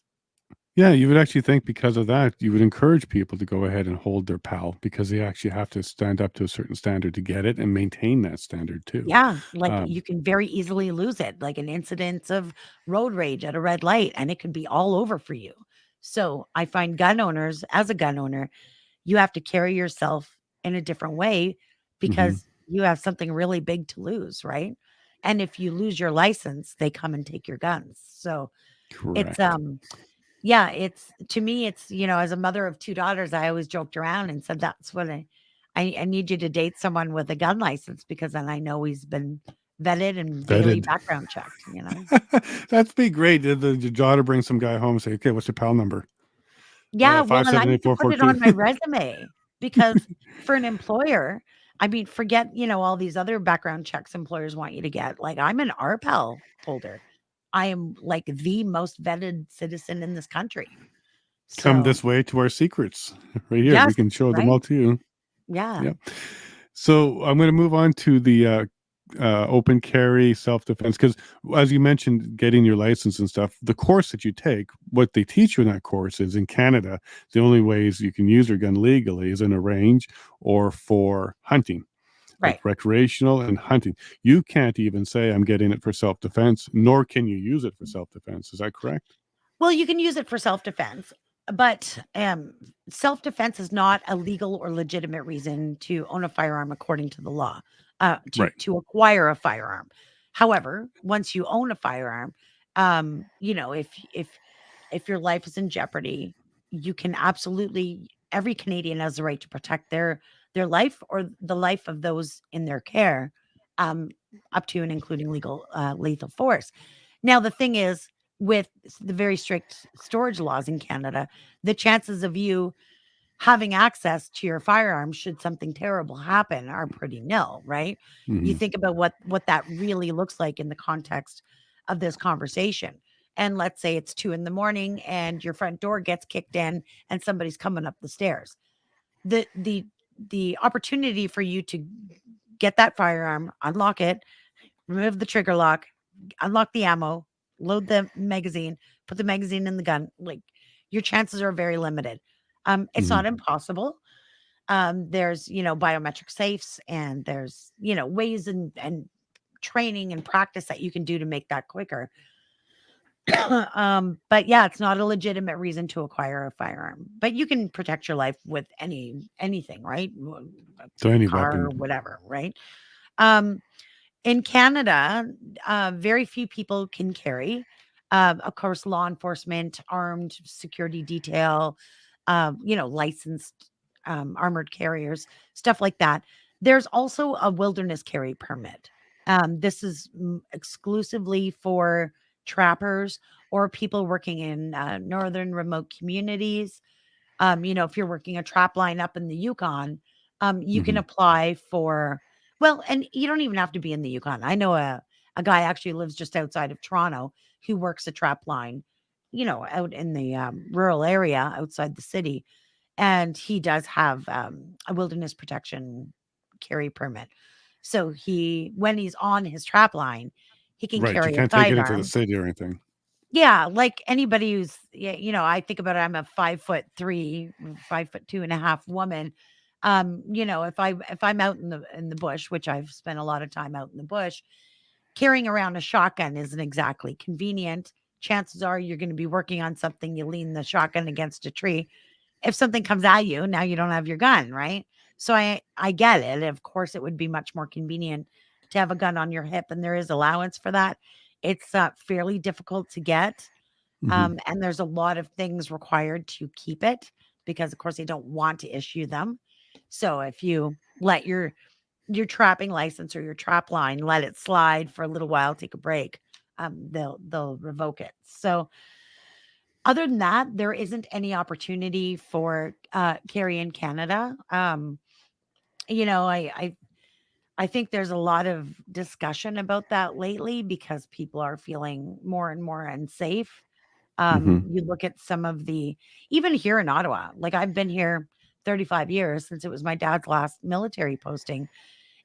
Yeah, you would actually think because of that, you would encourage people to go ahead and hold their PAL because they actually have to stand up to a certain standard to get it and maintain that standard too. Yeah, like, Um, you can very easily lose it, like an incident of road rage at a red light, and it could be all over for you. So, I find gun owners as a gun owner, you have to carry yourself in a different way mhm, because you have something really big to lose, right? And if you lose your license, they come and take your guns. So, it's, correct. yeah, it's to me, it's, as a mother of 2 daughters, I always joked around and said, "That's what I need you to date someone with a gun license because then I know he's been vetted and daily Vetted. background checked?" That'd be great. The daughter brings some guy home and say, "Okay, what's your PAL number? Yeah, well, Five and I seven eight need to four put four it two." on my resume because for an employer, I mean, forget, all these other background checks employers want you to get. Like, I'm an RPAL holder. I am like the most vetted citizen in this country. Come So, this way to our secrets right here. We yes, can show them right? all to you. Yeah, Yep. So I'm going to move on to the open carry self defense because, as you mentioned, getting your license and stuff, the course that you take, what they teach you in that course is in Canada, the only ways you can use your gun legally is in a range or for hunting, right. like recreational and hunting. You can't even say, I'm getting it for self defense, nor can you use it for self defense. Is that correct? Well, you can use it for self-defense, but, self-defense is not a legal or legitimate reason to own a firearm according to the law, to Right. acquire a firearm. However, once you own a firearm, if your life is in jeopardy, you can absolutely every Canadian has the right to protect their life or the life of those in their care, um, up to and including lethal force. Now, the thing is, with the very strict storage laws in Canada, the chances of you having access to your firearms should something terrible happen are pretty nil, right? You Hmm. think about what that really looks like in the context of this conversation. And let's say it's 2 in the morning and your front door gets kicked in and somebody's coming up the stairs. The opportunity for you to get that firearm, unlock it, remove the trigger lock, unlock the ammo, load the magazine, put the magazine in the gun. Like, your chances are very limited. It's Hmm. not impossible. There's, biometric safes and there's, ways and training and practice that you can do to make that quicker. But yeah, it's not a legitimate reason to acquire a firearm, but you can protect your life with anything, right? A So any car, weapon. whatever, right? Um, in Canada, very few people can carry. Of course, law enforcement, armed security detail, licensed armored carriers, stuff like that. There's also a wilderness carry permit. This is exclusively for trappers or people working in northern remote communities. If you're working a trap line up in the Yukon, you can Hmm. apply for well, and you don't even have to be in the Yukon. I know a guy actually lives just outside of Toronto who works a trap line, out in the rural area outside the city, and he does have a wilderness protection carry permit. So when he's on his trap line, he can Right. You carry a can't take it into the sidearm. city or anything. Yeah, like anybody who's yeah, I think about it, I'm a 5'3", 5'2.5" woman. If I'm out in the bush, which I've spent a lot of time out in the bush, carrying around a shotgun isn't exactly convenient. Chances are you're going to be working on something, you lean the shotgun against a tree. If something comes at you, now you don't have your gun, right? So I get it. Of course, it would be much more convenient to have a gun on your hip, and there is allowance for that. It's fairly difficult to get, Hmm. and there's a lot of things required to keep it because, of course, they don't want to issue them. So if you let your trapping license or your trap line let it slide for a little while, take a break, they'll revoke it. So other than that, there isn't any opportunity for carry in Canada. you know, I think there's a lot of discussion about that lately because people are feeling more and more unsafe. Hmm. You look at some of the even here in Ottawa, like I've been here 35 years since it was my dad's last military posting.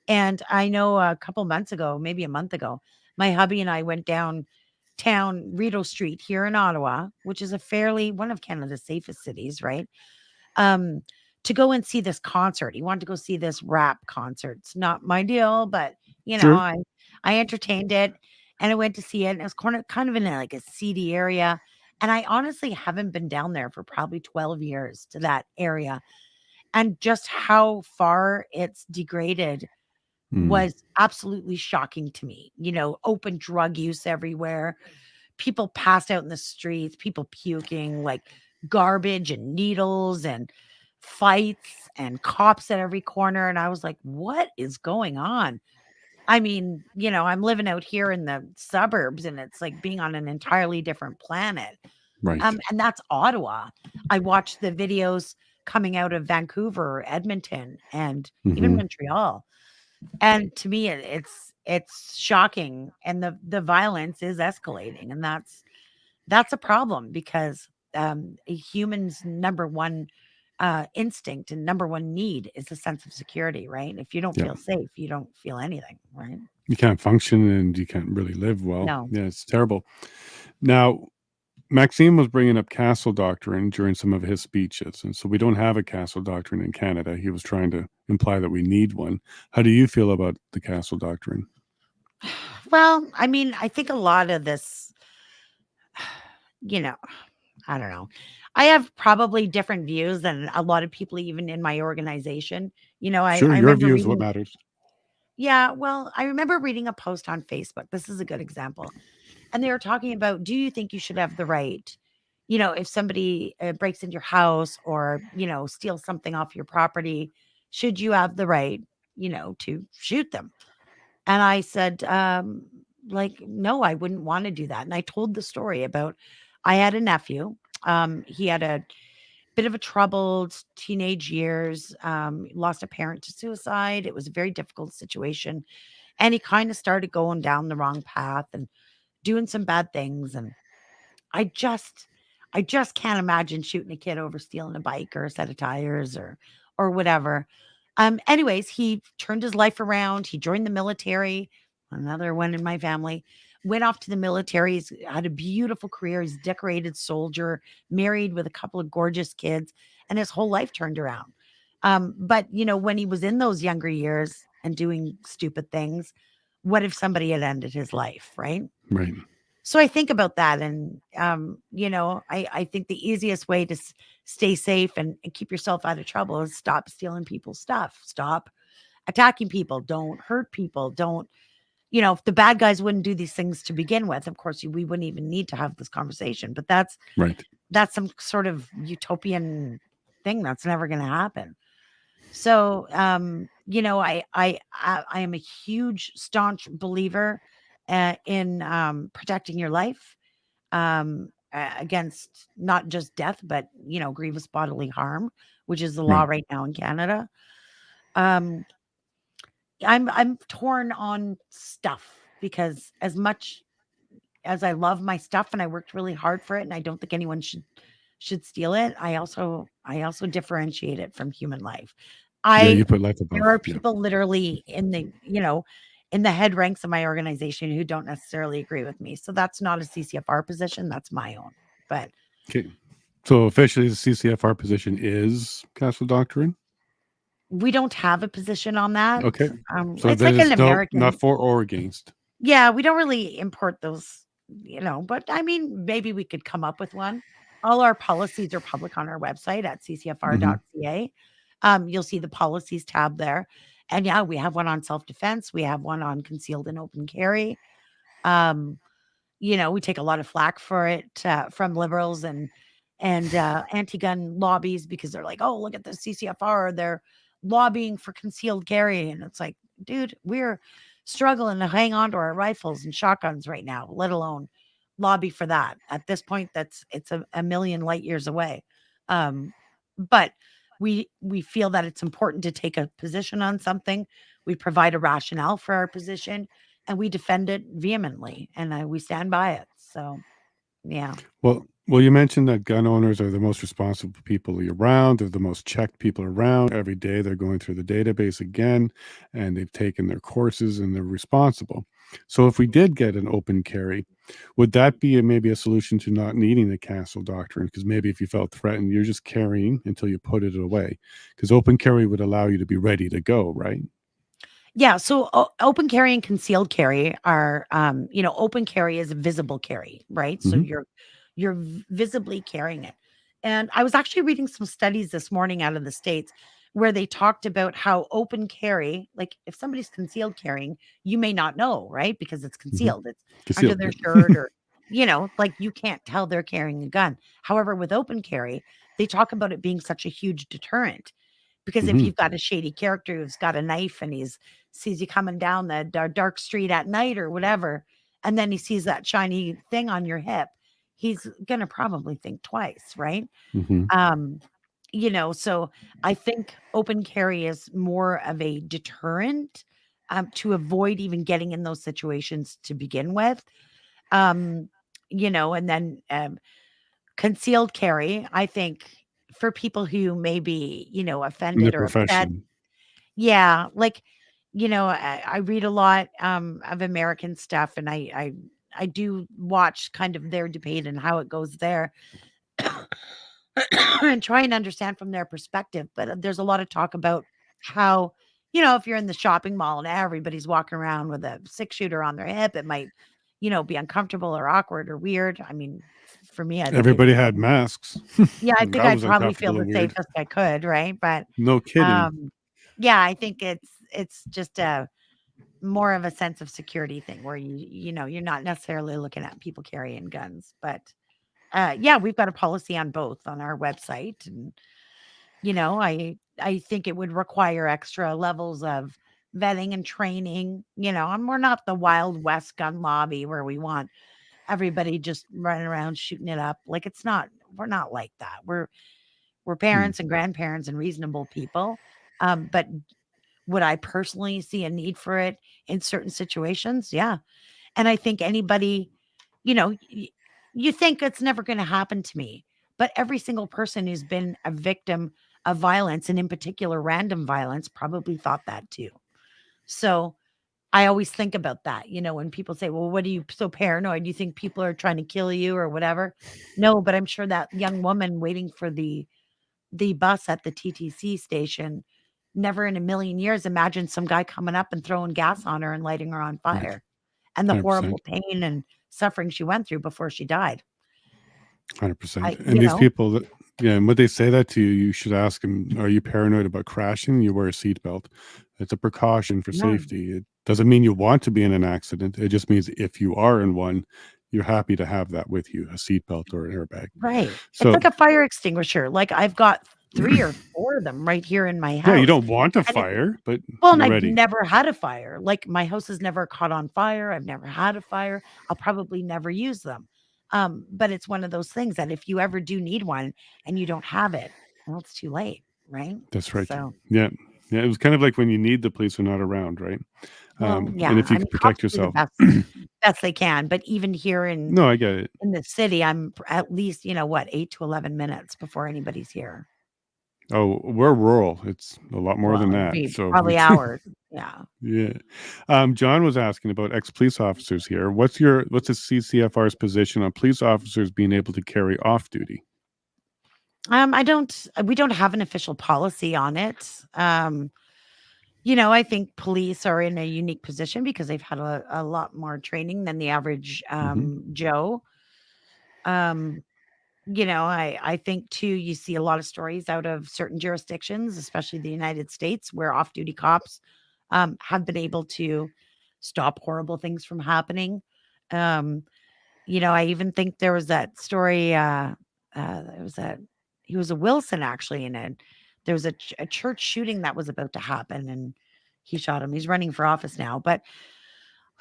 And I know a couple months ago, maybe a month ago, my hubby and I went downtown Rideau Street here in Ottawa, which is a fairly one of Canada's safest cities, right? Um, to go and see this concert. He wanted to go see this rap concert. It's not my deal, but you know, Sure. I entertained it and I went to see it. And it was kind of in a, like a seedy area. And I honestly haven't been down there for probably 12 years to that area. And just how far it's degraded Mm. was absolutely shocking to me. You know, open drug use everywhere, people passed out in the streets, people puking, like garbage and needles and fights and cops at every corner. And I was like, what is going on? I mean, you know, I'm living out here in the suburbs and it's like being on an entirely different planet. Right. And that's Ottawa. I watched the videos coming out of Vancouver, Edmonton, and even Hmm. Montreal. And to me, it's shocking, and the violence is escalating, and that's a problem because a human's number one instinct and number one need is a sense of security, right? If you don't Yeah. feel safe, you don't feel anything, right? You can't function and you can't really live well. No. Yeah, it's terrible. Now, Maxime was bringing up castle doctrine during some of his speeches. And so we don't have a castle doctrine in Canada. He was trying to imply that we need one. How do you feel about the castle doctrine? Well, I mean, I think a lot of this, you know, I don't know. I have probably different views than a lot of people, even in my organization. You know, Sure, I your remember view is what reading, matters. yeah, well, I remember reading a post on Facebook. This is a good example. And they were talking about, do you think you should have the right, you know, if somebody breaks into your house or, you know, steals something off your property, should you have the right, you know, to shoot them? And I said, like, no, I wouldn't want to do that. And I told the story about I had a nephew. He had a bit of a troubled teenage years, lost a parent to suicide. It was a very difficult situation. And he kind of started going down the wrong path and doing some bad things. And I just I just can't imagine shooting a kid over stealing a bike or a set of tires or whatever. Anyways, he turned his life around. He joined the military, another one in my family. Went off to the military. He's had a beautiful career. He's a decorated soldier, married with a couple of gorgeous kids, and his whole life turned around. But you know, when he was in those younger years and doing stupid things, what if somebody had ended his life, right? Right. So I think about that, and you know, I think the easiest way to stay safe and keep yourself out of trouble is stop stealing people's stuff, stop attacking people, don't hurt people, don't, you know, if the bad guys wouldn't do these things to begin with, of course we wouldn't even need to have this conversation. But Right. that's some sort of utopian thing that's never going to happen. So, you know, I am a huge staunch believer in protecting your life against not just death, but you know, grievous bodily harm, which is the law Right. right now in Canada. Um, I'm torn on stuff because as much as I love my stuff and I worked really hard for it, and I don't think anyone should steal it. I also differentiate it from human life. Yeah, I you put life There above. are Yeah. people literally in the, you know, in the head ranks of my organization who don't necessarily agree with me. So that's not a CCFR position, that's my own. But Okay. So officially, the CCFR position is castle doctrine. we don't have a position on that. Okay. So It's that like an is no, not American. for or against. Yeah, we don't really import those, you know, but I mean, maybe we could come up with one. All our policies are public on our website at Hmm. ccfr.ca. You'll see the policies tab there. And yeah, we have one on self defense. We have one on concealed and open carry. Um, you know, we take a lot of flack for it from liberals and anti-gun lobbies because they're like, "Oh, look at the CCFR, they're lobbying for concealed carry." And it's like, dude, we're struggling to hang on to our rifles and shotguns right now, let alone lobby for that. At this point, it's a million light years away. Um, but we feel that it's important to take a position on something. We provide a rationale for our position, and we defend it vehemently, and we stand by it. So, yeah. Well, you mentioned that gun owners are the most responsible people around. They're the most checked people around. Every day they're going through the database again, and they've taken their courses and they're responsible. So if we did get an open carry, would that be maybe a solution to not needing the castle doctrine? Because maybe if you felt threatened, you're just carrying until you put it away. Because open carry would allow you to be ready to go, right? Yeah, so open carry and concealed carry are, open carry is a visible carry, right? So Hmm. you're visibly carrying it. And I was actually reading some studies this morning out of the States where they talked about how open carry, like if somebody's concealed carrying, you may not know, right? Because it's Hmm. concealed. It's under Concealed, their yeah. shirt or, like you can't tell they're carrying a gun. However, with open carry, they talk about it being such a huge deterrent because if Hmm. you've got a shady character who's got a knife and he's sees you coming down the dark street at night or whatever, and then he sees that shiny thing on your hip, he's gonna probably think twice, right? Hmm. Um, so I think open carry is more of a deterrent to avoid even getting in those situations to begin with. Um, and then concealed carry, I think for people who may be, In the offended or upset. profession. Yeah, like, I read a lot, of American stuff, and I do watch kind of their debate and how it goes there and try and understand from their perspective, but, there's a lot of talk about how, if you're in the shopping mall and everybody's walking around with a six-shooter on their hip, it might, be uncomfortable or awkward or weird. I mean, for me, I think Everybody had masks. yeah, I think That I'd was probably feel uncomfortable the and weird. safest I could, right? But, No kidding. um, yeah, I think it's just a more of a sense of security thing where you're not necessarily looking at people carrying guns, but, yeah, we've got a policy on both on our website, and, I think it would require extra levels of vetting and training, and we're not the Wild West gun lobby where we want everybody just running around shooting it up, like, it's not we're not like that. We're Hmm. parents and grandparents and reasonable people, but would I personally see a need for it in certain situations? Yeah. And I think anybody, you think it's never going to happen to me, but every single person who's been a victim of violence, and in particular random violence, probably thought that too. So I always think about that, when people say, well, what are you so paranoid? Do you think people are trying to kill you or whatever? No, but I'm sure that young woman waiting for the bus at the TTC station, never in a million years imagined some guy coming up and throwing gas on her and lighting her on Right. fire, and the 100%. horrible pain and suffering she went through before she died. 100%. I And these people that, yeah, and when they say that to you, you should ask them, are you paranoid about crashing? You wear a seatbelt. It's a precaution for Yeah, safety. It doesn't mean you want to be in an accident. It just means if you are in one, you're happy to have that with you, a seatbelt or an airbag. right. It's So, like a fire extinguisher. Like, I've got 3 or 4 of them right here in my yeah, you house, don't want a and it's fire, but well, and you're I've ready. never had a fire. Like, my house has never caught on fire. I've never had a fire. I'll probably never use them. But it's one of those things that if you ever do need one and you don't have it, well, it's too late, right? That's right. So, Yeah. Yeah. It was kind of like when you need the police are not around, right? well, And yeah, if I you mean, could protect cops do the yourself. best they can, but even here No, I get it. in the city, I'm at least, what, 8 to 11 minutes before anybody's here. Oh, we're rural. It's a lot more Well, than it'd that. be So probably it's hours. Yeah. yeah. John was asking about ex-police officers here. What's the CCFR's position on police officers being able to carry off duty? I don't we don't have an official policy on it. I think police are in a unique position because they've had a lot more training than the average Hmm. Joe. Um, I think too, you see a lot of stories out of certain jurisdictions, especially the United States, where off-duty cops have been able to stop horrible things from happening. Um, I even think there was that story. There was a he was a Wilson actually, and there was a church shooting that was about to happen, and he shot him. He's running for office now, but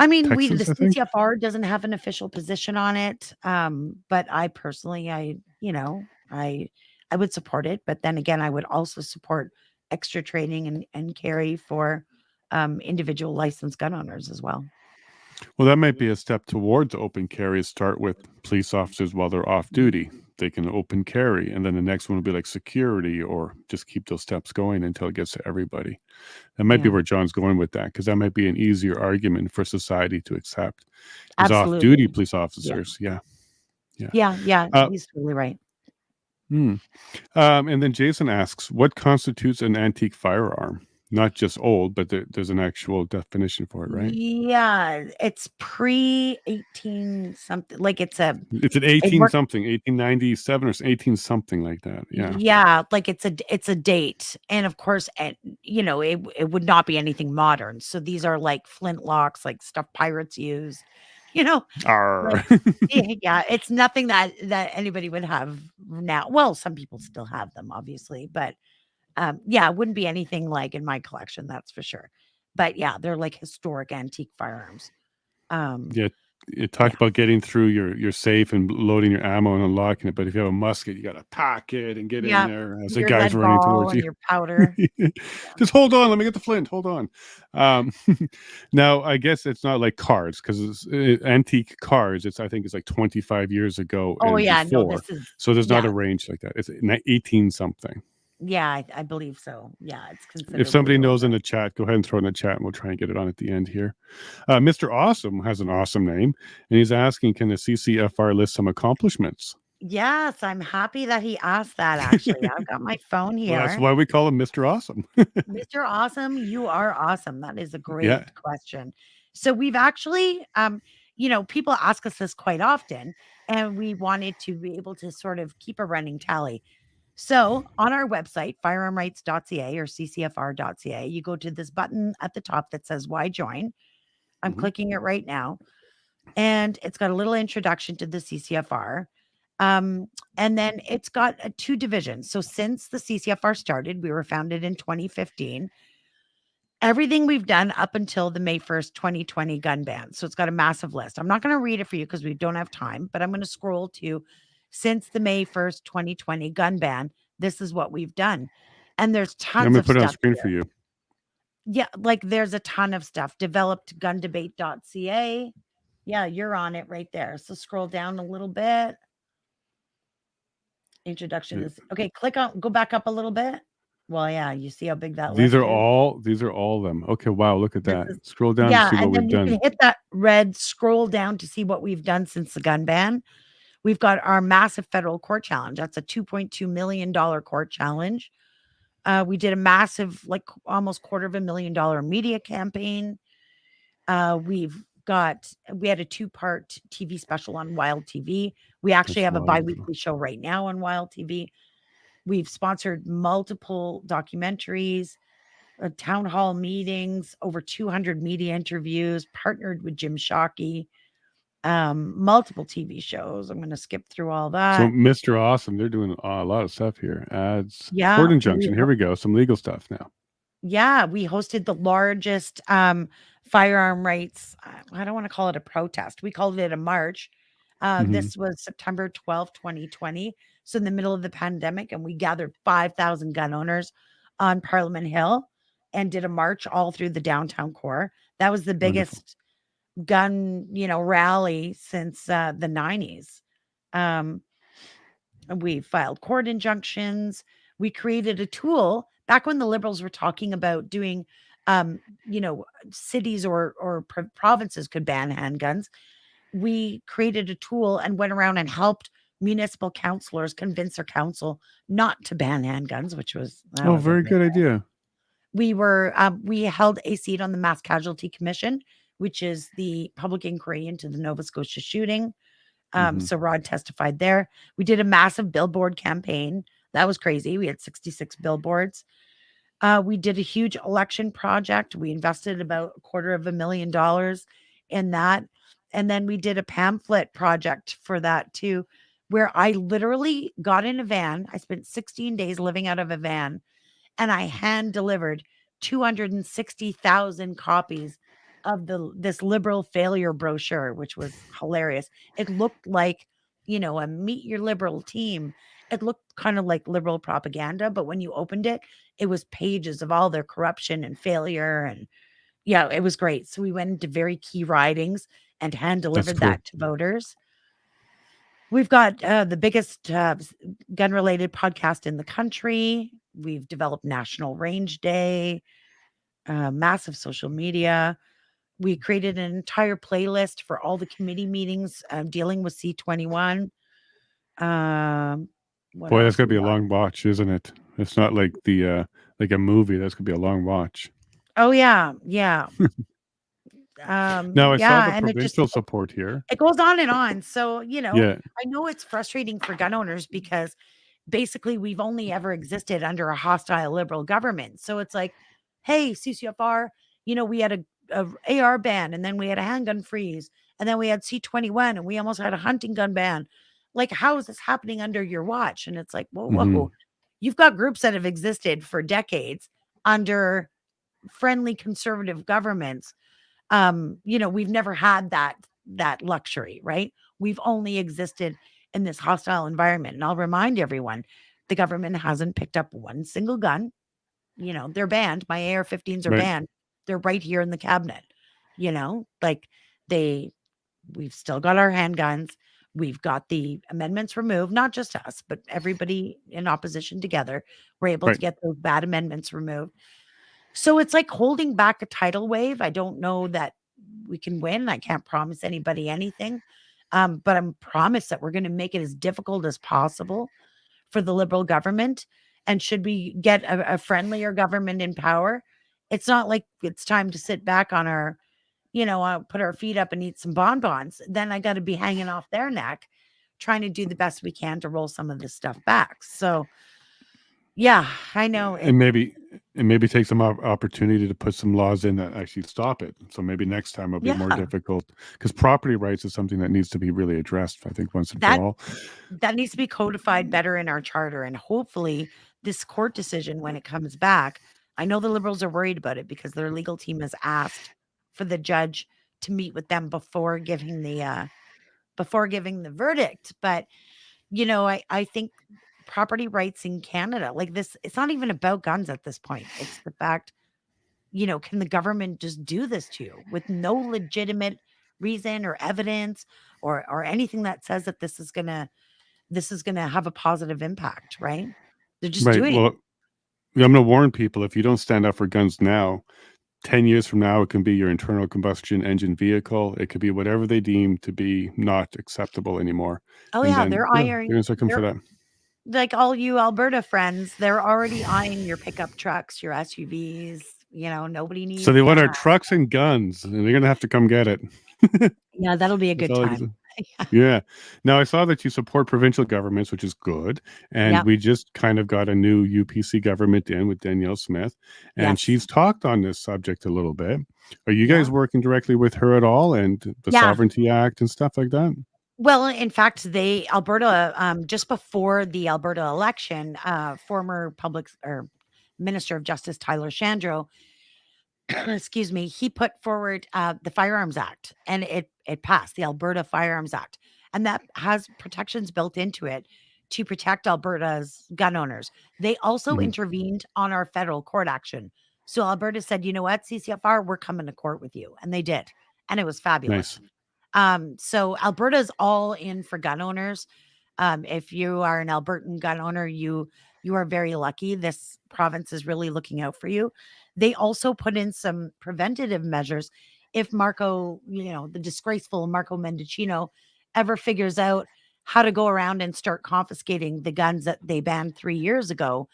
I mean, the Texas, I think. CCFR doesn't have an official position on it. But I personally, I I would support it. But then again, I would also support extra training and carry for individual licensed gun owners as well. Well, that might be a step towards open carry. Start with police officers while they're off duty. They can open carry. And then the next one will be like security, or just keep those steps going until it gets to everybody. That might be Yeah. where John's going with that, because that might be an easier argument for society to accept. Is off-duty Absolutely. police officers. Yeah. Yeah. Uh, He's totally right. And then Jason asks, what constitutes an antique firearm? Not just old, but there's an actual definition for it, right? Yeah, it's pre 18 something. Like it's an It's an 18 something, 1897 or 18 something like that. Yeah. Yeah, like it's a date, and of course, you know, it would not be anything modern. So these are like flintlocks, like stuff pirates used. You know, like, yeah, it's nothing that anybody would have now. Well, some people still have them, obviously, but yeah, it wouldn't be anything like in my collection, that's for sure. But yeah, they're like historic antique firearms. Yeah. It talked about getting through your safe and loading your ammo and unlocking it. But if you have a musket, you got to pack it and get in there as the your guy's lead running ball towards and you. your powder. Just hold on. Let me get the flint. Hold on. Now, I guess it's not like cars, because antique cars, I think it's like 25 years ago. Oh and yeah, no, before. this is So there's not a range like that. It's 18 something. Yeah, I believe so. Yeah, it's considered. If somebody knows in the chat, go ahead and throw in the chat, and we'll try and get it on at the end here. Mr. Awesome has an awesome name, and he's asking, can the CCFR list some accomplishments? Yes, I'm happy that he asked that, actually. I've got my phone here. Well, that's why we call him Mr. Awesome. Mr. Awesome, you are awesome. That is a great question. So we've actually, you know, people ask us this quite often, and we wanted to be able to sort of keep a running tally. So on our website, firearmrights.ca or ccfr.ca, you go to this button at the top that says why join. I'm clicking it right now. And it's got a little introduction to the CCFR. And then it's got 2 divisions. So since the CCFR started, we were founded in 2015. Everything we've done up until the May 1st, 2020 gun ban. So it's got a massive list. I'm not going to read it for you because we don't have time, but I'm going to scroll to since the May 1st, 2020 gun ban. This is what we've done. And there's tons I'm going of to put it on stuff screen here. for you. Yeah, like there's a ton of stuff. Developed gundebate.ca. Yeah, you're on it right there. So scroll down a little bit. Introduction is okay. Go back up a little bit. Well, yeah, you see how big that These list are is? all of them. Okay, wow, look at that. Scroll down to Yeah, see what and then we've you done. can hit that red scroll down to see what we've done since the gun ban. We've got our massive federal court challenge. That's a $2.2 million court challenge. We did a massive, like almost $250,000 media campaign. We had a 2-part TV special on Wild TV. We actually have a bi-weekly show right now on Wild TV. We've sponsored multiple documentaries, town hall meetings, over 200 media interviews, partnered with Jim Shockey, multiple TV shows. I'm going to skip through all that. So Mr. Awesome, they're doing a lot of stuff here. Ads, Yeah, court injunction. Here we go. Some legal stuff now. Yeah, we hosted the largest firearm rights. I don't want to call it a protest. We called it a march. This was September 12th, 2020. So in the middle of the pandemic, and we gathered 5,000 gun owners on Parliament Hill and did a march all through the downtown core. That was the biggest gun, rally since the 90s. We filed court injunctions. We created a tool back when the Liberals were talking about doing, cities or provinces could ban handguns. We created a tool and went around and helped municipal councillors convince their council not to ban handguns, which was very good idea. We held a seat on the Mass Casualty Commission, which is the public inquiry into the Nova Scotia shooting. So Rod testified there. We did a massive billboard campaign. That was crazy. We had 66 billboards. We did a huge election project. We invested about $250,000 in that. And then we did a pamphlet project for that too, where I literally got in a van. I spent 16 days living out of a van, and I hand delivered 260,000 copies of this liberal failure brochure, which was hilarious. It looked like, a meet your liberal team. it looked kind of like liberal propaganda, but when you opened it, it was pages of all their corruption and failure. And yeah, it was great. So we went into very key ridings and hand That's delivered cool. that to voters. We've got the biggest gun related podcast in the country. We've developed National Range Day, massive social media. We created an entire playlist for all the committee meetings dealing with C21. What Boy, that's else gonna we be a got? long watch, isn't it? It's not like the like a movie. That's gonna be a long watch. Oh yeah, yeah. Now I saw the Yeah, and provincial support here. it goes on and on. So, you know, Yeah. I know it's frustrating for gun owners because basically we've only ever existed under a hostile liberal government. So it's like, hey, CCFR, you know, we had a AR ban, and then we had a handgun freeze, and then we had C21, and we almost had a hunting gun ban. Like, how is this happening under your watch? And it's like, whoa, hmm whoa. You've got groups that have existed for decades under friendly conservative governments. You know, we've never had that luxury, right? We've only existed in this hostile environment. And I'll remind everyone, the government hasn't picked up one single gun. You know, they're banned. My AR-15s are Right. banned. They're right here in the cabinet. You know, like we've still got our handguns. We've got the amendments removed, not just us, but everybody in opposition together. We're able to Right. get those bad amendments removed. So it's like holding back a tidal wave. I don't know that we can win. I can't promise anybody anything. But I'm promised that we're going to make it as difficult as possible for the liberal government. And should we get a friendlier government in power, it's not like it's time to sit back on our, put our feet up and eat some bonbons. Then I got to be hanging off their neck, trying to do the best we can to roll some of this stuff back. So, yeah, I know And maybe take some opportunity to put some laws in that actually stop it. So maybe next time it'll be more yeah, difficult, because property rights is something that needs to be really addressed, I think, once and for that all. that needs to be codified better in our charter. And hopefully this court decision, when it comes back, I know the Liberals are worried about it because their legal team has asked for the judge to meet with them before giving the verdict. But I think property rights in Canada, like this, it's not even about guns at this point. It's the fact, can the government just do this to you with no legitimate reason or evidence or anything that says that this is gonna have a positive impact, right? They're just Right. doing it. Well, I'm going to warn people, if you don't stand up for guns now, 10 years from now, it can be your internal combustion engine vehicle. It could be whatever they deem to be not acceptable anymore. Oh And yeah, then, they're yeah, they're eyeing going to start coming for they're that. like all you Alberta friends, they're already eyeing your pickup trucks, your SUVs. Nobody So needs they want our that. trucks and guns, and they're going to have to come get it. Yeah, that'll be a That's good all I can say. time. Yeah. Now I saw that you support provincial governments, which is good. And Yeah. we just kind of got a new UPC government in with Danielle Smith, and Yes. she's talked on this subject a little bit. Are you Yeah. guys working directly with her at all, and the Yeah. Sovereignty Act and stuff like that? Well, in fact, Alberta, just before the Alberta election, former public or Minister of Justice Tyler Shandro, excuse me, he put forward the Firearms Act, and it passed, the Alberta Firearms Act, and that has protections built into it to protect Alberta's gun owners. They also Mhm. intervened on our federal court action. So Alberta said, you know what, CCFR, we're coming to court with you, and they did, and it was fabulous. Nice. So Alberta's all in for gun owners. If you are an Albertan gun owner, you are very lucky. This province is really looking out for you. They also put in some preventative measures. If the disgraceful Marco Mendicino ever figures out how to go around and start confiscating the guns that they banned 3 years ago,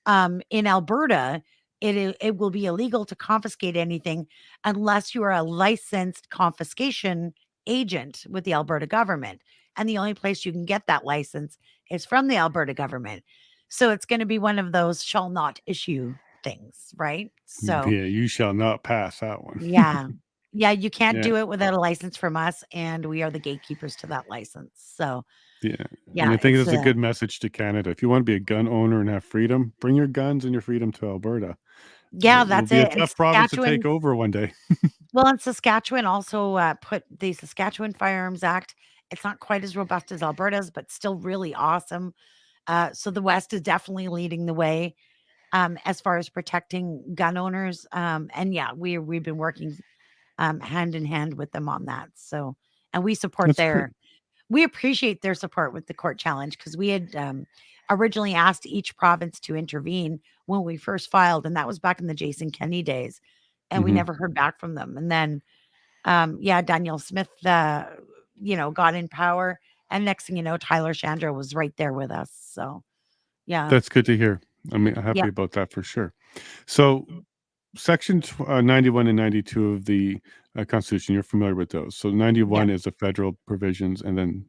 in Alberta, it will be illegal to confiscate anything unless you are a licensed confiscation agent with the Alberta government. And the only place you can get that license is from the Alberta government. So it's going to be one of those shall not issue things, right? So, Yeah, you shall not pass that one. yeah. Yeah, you can't Yeah. do it without a license from us, and we are the gatekeepers to that license. So, Yeah. And yeah, I think it's that's a good message to Canada. If you want to be a gun owner and have freedom, bring your guns and your freedom to Alberta. We'll that's be a it. And tough province to Saskatchewan take over one day. Well, and Saskatchewan also put the Saskatchewan Firearms Act. It's not quite as robust as Alberta's, but still really awesome. So the West is definitely leading the way as far as protecting gun owners. And yeah, we've been working hand in hand with them on that. So, and we support That's great. we appreciate their support with the court challenge because we had originally asked each province to intervene when we first filed, and that was back in the Jason Kenney days, and we Mhm. never heard back from them. And then, yeah, Danielle Smith, got in power, and next thing you know, Tyler Chandra was right there with us. So, yeah, That's good to hear. I'm yeah, happy about that for sure. So Section 91 and 92 of the Constitution, you're familiar with those. So 91 is the federal provisions, and then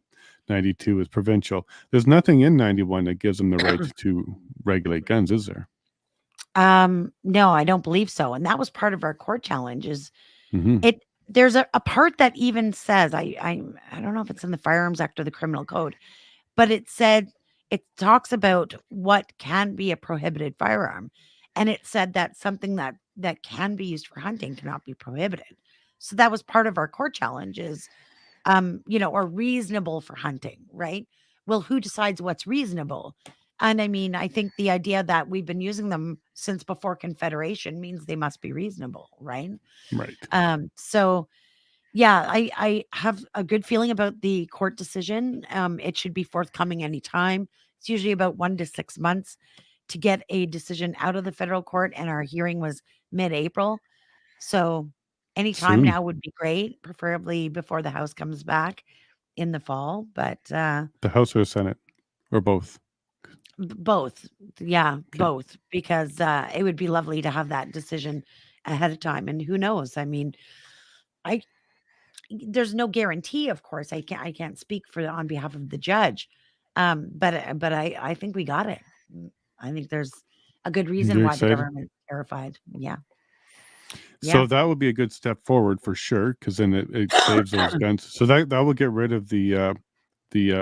92 is provincial. There's nothing in 91 that gives them the right to regulate guns, is there? No, I don't believe so. And that was part of our court challenge. Is Hmm. there's a part that even says I don't know if it's in the Firearms Act or the Criminal Code, but it talks about what can be a prohibited firearm, and it said that something that can be used for hunting cannot be prohibited. So that was part of our court challenge is or reasonable for hunting, right? Well, who decides what's reasonable? And I mean, I think the idea that we've been using them since before Confederation means they must be reasonable, right? Right. So yeah, I have a good feeling about the court decision. It should be forthcoming anytime. It's usually about 1 to 6 months to get a decision out of the federal court, and our hearing was mid-April. So anytime Soon. now would be great, preferably before the House comes back in the fall. But The House or the Senate, or both. both, yeah, Okay. both, because it would be lovely to have that decision ahead of time. And who knows? I mean, I there's no guarantee, of course. I can't speak for on behalf of the judge. But I think we got it. I think there's a good reason You're why the excited? government's terrified. Yeah. Yeah. So that would be a good step forward for sure, because then it saves those guns. So that will get rid of the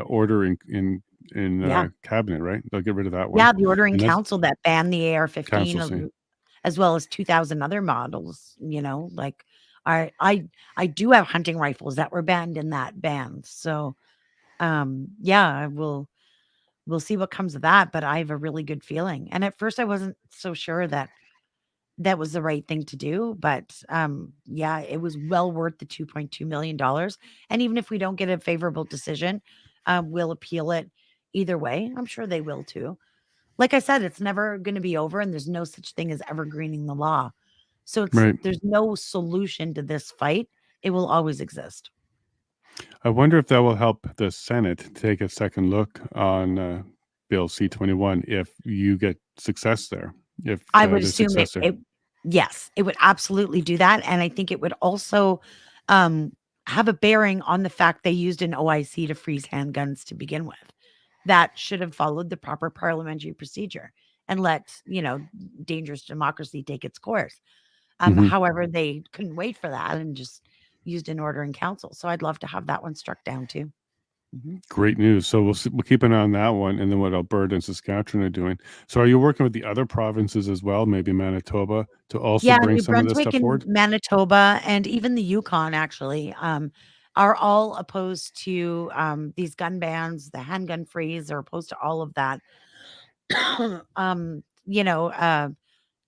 order in Yeah. cabinet, right? They'll get rid of that one, Yeah, the ordering and that's council that banned the AR-15 council C. as well as 2,000 other models, like I do have hunting rifles that were banned in that ban. So, yeah, we'll see what comes of that, but I have a really good feeling. And at first I wasn't so sure that that was the right thing to do, but yeah, it was well worth the $2.2 million. And even if we don't get a favorable decision, we'll appeal it either way. I'm sure they will too. Like I said, it's never going to be over, and there's no such thing as evergreening the law. So Right. there's no solution to this fight. It will always exist. I wonder if that will help the Senate take a second look on Bill C-21 if you get success there. If I would there's assume success there. yes, it would absolutely do that. And I think it would also um, have a bearing on the fact they used an OIC to freeze handguns to begin with. That should have followed the proper parliamentary procedure and let, dangerous democracy take its course. Mhm. However, they couldn't wait for that and just used an order in council. So I'd love to have that one struck down too. Mhm. Great news. So we'll keep an eye on that one, and then what Alberta and Saskatchewan are doing. So are you working with the other provinces as well, maybe Manitoba, to also Yeah, bring New some of this Brunswick stuff and forward? Manitoba and even the Yukon actually are all opposed to these gun bans, the handgun freeze, are opposed to all of that. um, you know, uh,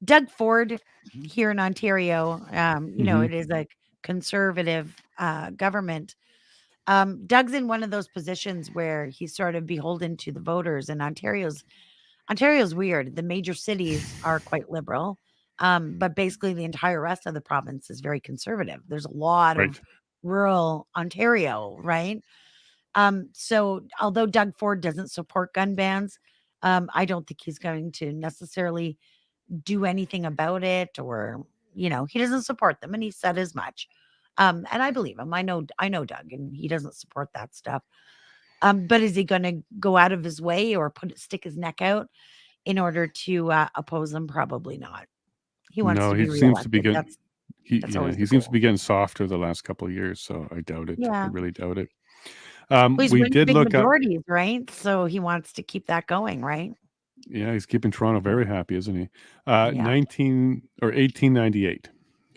Doug Ford here in Ontario, Hmm. it is a conservative government. Doug's in one of those positions where he's sort of beholden to the voters, and Ontario's weird. The major cities are quite liberal, but basically the entire rest of the province is very conservative. There's a lot of Right. rural Ontario, right? So although Doug Ford doesn't support gun bans, I don't think he's going to necessarily do anything about it, or he doesn't support them, and he said as much. And I believe him. I know Doug, and he doesn't support that stuff. But is he going to go out of his way or stick his neck out in order to oppose them? Probably not. He wants No, to he be seems to be reelected. getting That's always he the seems to goal. be getting softer the last couple of years, so I doubt it. I Yeah. really doubt it. Well, he's We winning did big look up. majorities, right? So he wants to keep that going, right? Yeah, he's keeping Toronto very happy, isn't he? Yeah. 1898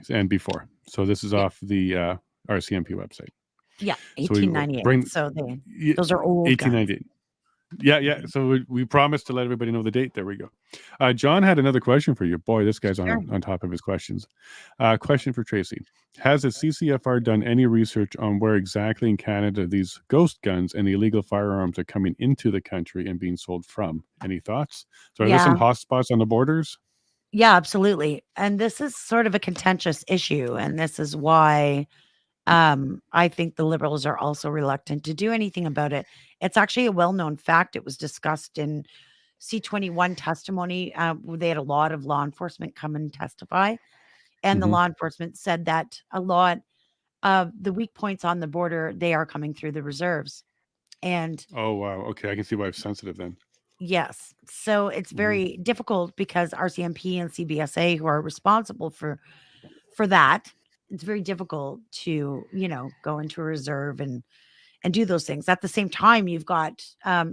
and before. So this is Yeah. off the RCMP website. Yeah. So we 1898. bring So those are old guns. 1898. Yeah. So we promised to let everybody know the date. There we go. John had another question for you. Boy, this guy's Sure. on top of his questions. Question for Tracey. Has the CCFR done any research on where exactly in Canada these ghost guns and illegal firearms are coming into the country and being sold from? Any thoughts? So are there some Yeah. hotspots on the borders? Yeah, absolutely. And this is sort of a contentious issue. And this is why I think the Liberals are also reluctant to do anything about it. It's actually a well-known fact. It was discussed in C21 testimony. They had a lot of law enforcement come and testify, and the Mhm. law enforcement said that a lot of the weak points on the border, they are coming through the reserves. And Oh, wow. Okay. I can see why it's sensitive then. yes, so it's Mhm. very difficult because RCMP and CBSA, who are responsible for that, it's very difficult to, go into a reserve and do those things. At the same time, you've got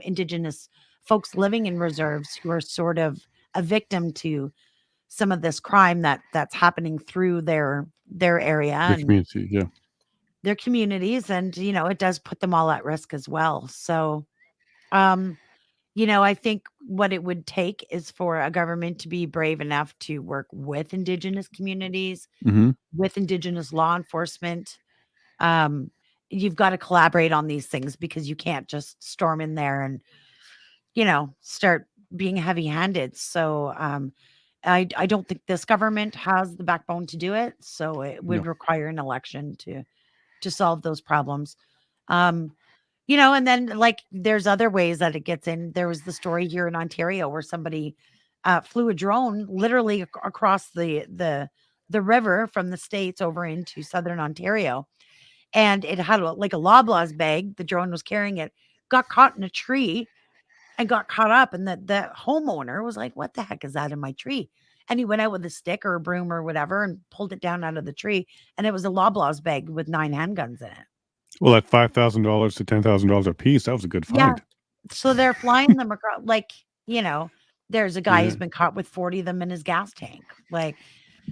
Indigenous folks living in reserves who are sort of a victim to some of this crime that's happening through their area The and community. Yeah. their communities, and it does put them all at risk as well. So, um, I think what it would take is for a government to be brave enough to work with Indigenous communities, Hmm. with Indigenous law enforcement. Um, you've got to collaborate on these things because you can't just storm in there and, start being heavy-handed. So, I don't think this government has the backbone to do it. So it would No. require an election to solve those problems. Um, and then like there's other ways that it gets in. There was the story here in Ontario where somebody flew a drone literally across the river from the States over into southern Ontario, and it had like a Loblaws bag. The drone was carrying it, got caught in a tree and got caught up. And the homeowner was like, "What the heck is that in my tree?" And he went out with a stick or a broom or whatever and pulled it down out of the tree. And it was a Loblaws bag with 9 handguns in it. Well, at $5,000 to $10,000 a piece, that was a good Yeah. find. So they're flying them across, like, there's a guy Yeah. who's been caught with 40 of them in his gas tank. Like,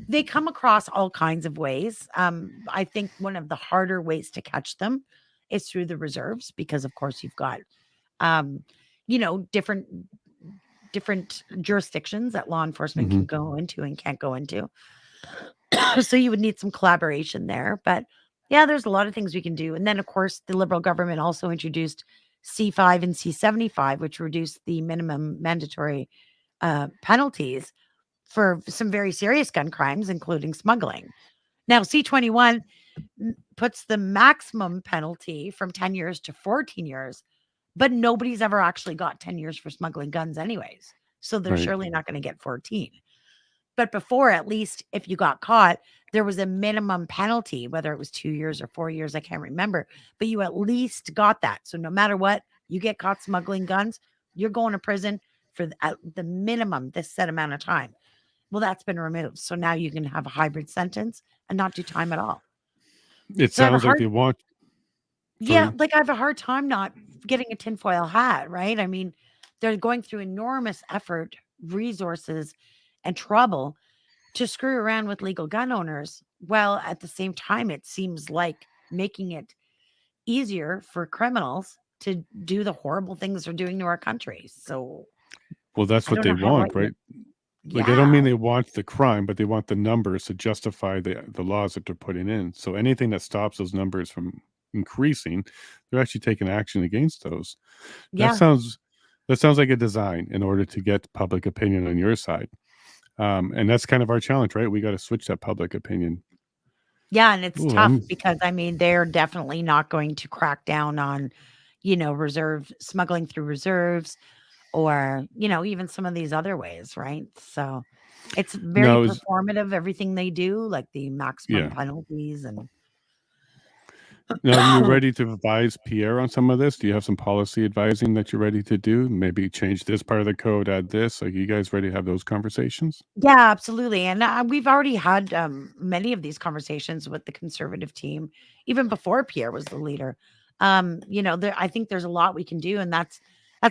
they come across all kinds of ways. I think one of the harder ways to catch them is through the reserves because, of course, you've got, um, different jurisdictions that law enforcement Hmm. can go into and can't go into. So you would need some collaboration there. But yeah, there's a lot of things we can do. And then, of course, the Liberal government also introduced C5 and C75, which reduced the minimum mandatory penalties for some very serious gun crimes, including smuggling. Now, C21 puts the maximum penalty from 10 years to 14 years, but nobody's ever actually got 10 years for smuggling guns, anyways. So they're Right. surely not going to get 14. But before, at least if you got caught, there was a minimum penalty, whether it was 2 years or 4 years, I can't remember, but you at least got that. So no matter what, you get caught smuggling guns, you're going to prison for at the minimum this set amount of time. Well, that's been removed. So now you can have a hybrid sentence and not do time at all. It So I have a sounds like hard they want. yeah, Sorry. like I have a hard time not getting a tinfoil hat, right? I mean, they're going through enormous effort, resources, and trouble to screw around with legal gun owners. Well, at the same time, it seems like making it easier for criminals to do the horrible things they're doing to our country. So Well, that's I what don't they know how want, right? Like, I don't yeah, mean they want the crime, but they want the numbers to justify the laws that they're putting in. So anything that stops those numbers from increasing, they're actually taking action against those. That yeah, sounds that sounds like a design in order to get public opinion on your side. And that's kind of our challenge, right? We got to switch that public opinion. yeah. And it's Ooh, tough because I mean, they're definitely not going to crack down on, reserve smuggling through reserves or, even some of these other ways, right? So it's very now is performative, everything they do, like the maximum yeah. penalties and Now, are you ready to advise Pierre on some of this? Do you have some policy advising that you're ready to do? Maybe change this part of the code, add this. Are you guys ready to have those conversations? yeah, absolutely. And we've already had many of these conversations with the conservative team, even before Pierre was the leader. I think there's a lot we can do, and that's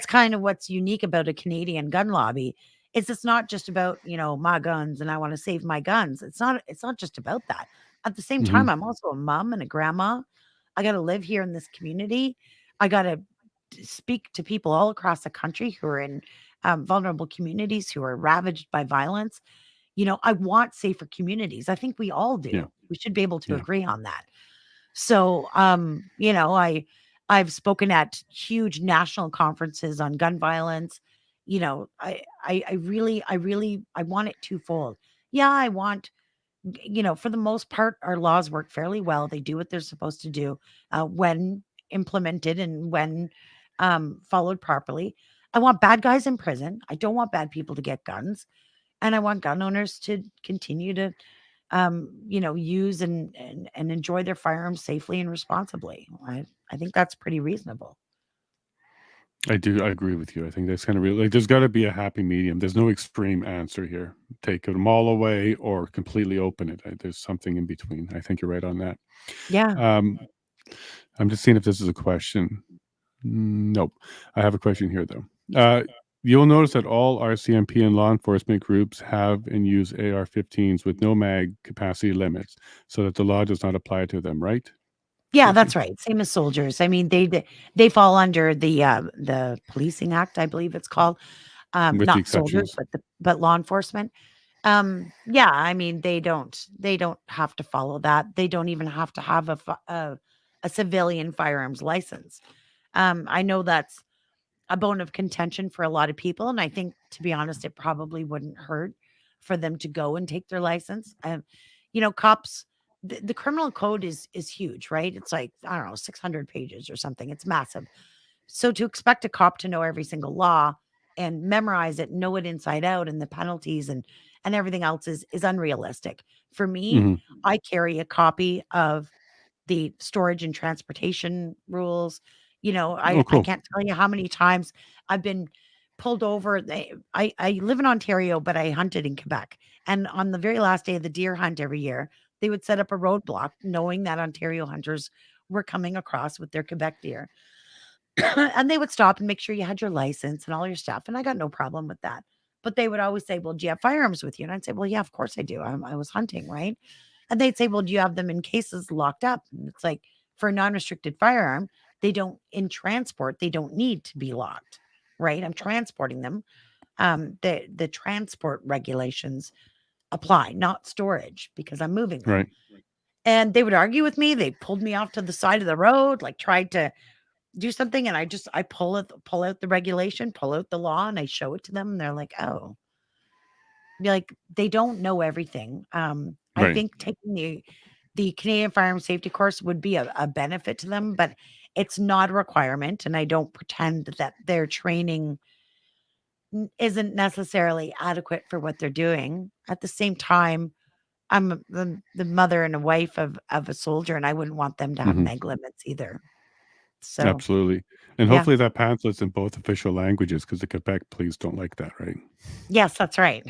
kind of what's unique about a Canadian gun lobby. Is it's not just about my guns and I want to save my guns. It's not just about that. At the same Hmm. time, I'm also a mom and a grandma. I got to live here in this community. I got to speak to people all across the country who are in vulnerable communities, who are ravaged by violence. I want safer communities. I think we all do. Yeah. We should be able to Yeah. agree on that. So, I've spoken at huge national conferences on gun violence. I really, I want it twofold. Yeah, I want, for the most part, our laws work fairly well. They do what they're supposed to do when implemented and when followed properly. I want bad guys in prison. I don't want bad people to get guns. And I want gun owners to continue to, use and enjoy their firearms safely and responsibly. I think that's pretty reasonable. I agree with you. I think that's kind of real. Like, there's got to be a happy medium. There's no extreme answer here. Take them all away or completely open it. There's something in between. I think you're right on that. Yeah. I'm just seeing if this is a question. Nope. I have a question here, though. You'll notice that all RCMP and law enforcement groups have and use AR-15s with no mag capacity limits, so that the law does not apply to them, right? Yeah, that's right. Same as soldiers. I mean, they fall under the Policing Act, I believe it's called. With the Not soldiers, exceptions. but law enforcement. Yeah, I mean, they don't have to follow that. They don't even have to have a civilian firearms license. I know that's a bone of contention for a lot of people, and I think, to be honest, it probably wouldn't hurt for them to go and take their license. Cops. The criminal code is huge, right? It's like, I don't know, 600 pages or something. It's massive. So to expect a cop to know every single law and memorize it, know it inside out, and the penalties and everything else is unrealistic. For me, Mhm. I carry a copy of the storage and transportation rules. Oh, I cool. can't tell you how many times I've been pulled over. I live in Ontario, but I hunted in Quebec. And on the very last day of the deer hunt every year, they would set up a roadblock knowing that Ontario hunters were coming across with their Quebec deer. And they would stop and make sure you had your license and all your stuff. And I got no problem with that. But they would always say, "Well, do you have firearms with you?" And I'd say, "Well, yeah, of course I do. I was hunting, right?" And they'd say, "Well, do you have them in cases locked up?" And it's like, for a non-restricted firearm, in transport, they don't need to be locked, right? I'm transporting them. The transport regulations apply, not storage, because I'm moving them. Right. And they would argue with me. They pulled me off to the side of the road, like tried to do something, and I pull out the regulation, pull out the law, and I show it to them, and they're like, "Oh." Be like, they don't know everything. I Right. think taking the Canadian Firearm Safety course would be a benefit to them, but it's not a requirement, and I don't pretend that their training isn't necessarily adequate for what they're doing. At the same time, I'm the mother and a wife of a soldier, and I wouldn't want them to have Mhm. meg limits either. So, Absolutely. And yeah. hopefully that pamphlet's in both official languages, because the Quebec police don't like that, right? Yes, that's right.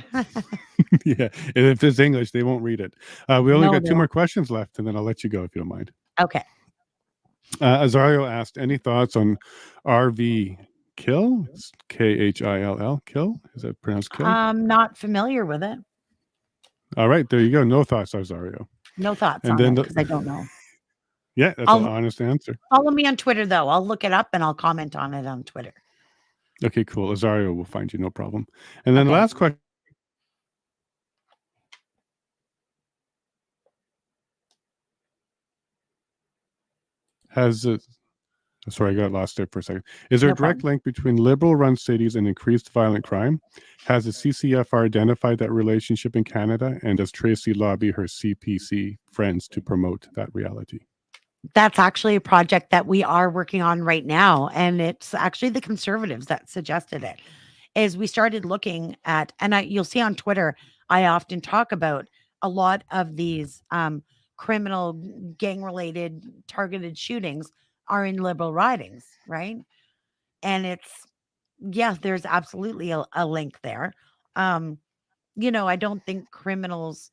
Yeah. And if it's English, they won't read it. We only No, got they 2 more won't. questions left, and then I'll let you go if you don't mind. Okay. Azario asked, any thoughts on RV kill? It's Kill? Kill? Is that pronounced kill? I'm not familiar with it. All right, there you go. No thoughts, Azario. No thoughts And on it then, because I don't know. yeah, that's an honest answer. Follow me on Twitter, though. I'll look it up and I'll comment on it on Twitter. Okay, cool. Azario will find you, no problem. And then the Okay. last question. Sorry, I got lost there for a second. Is there No a direct problem. link between liberal-run cities and increased violent crime? Has the CCFR identified that relationship in Canada? And does Tracey lobby her CPC friends to promote that reality? That's actually a project that we are working on right now. And it's actually the Conservatives that suggested it. Is we started looking at, and you'll see on Twitter, I often talk about a lot of these criminal gang-related targeted shootings are in liberal ridings, right? And there's absolutely a link there. I don't think criminals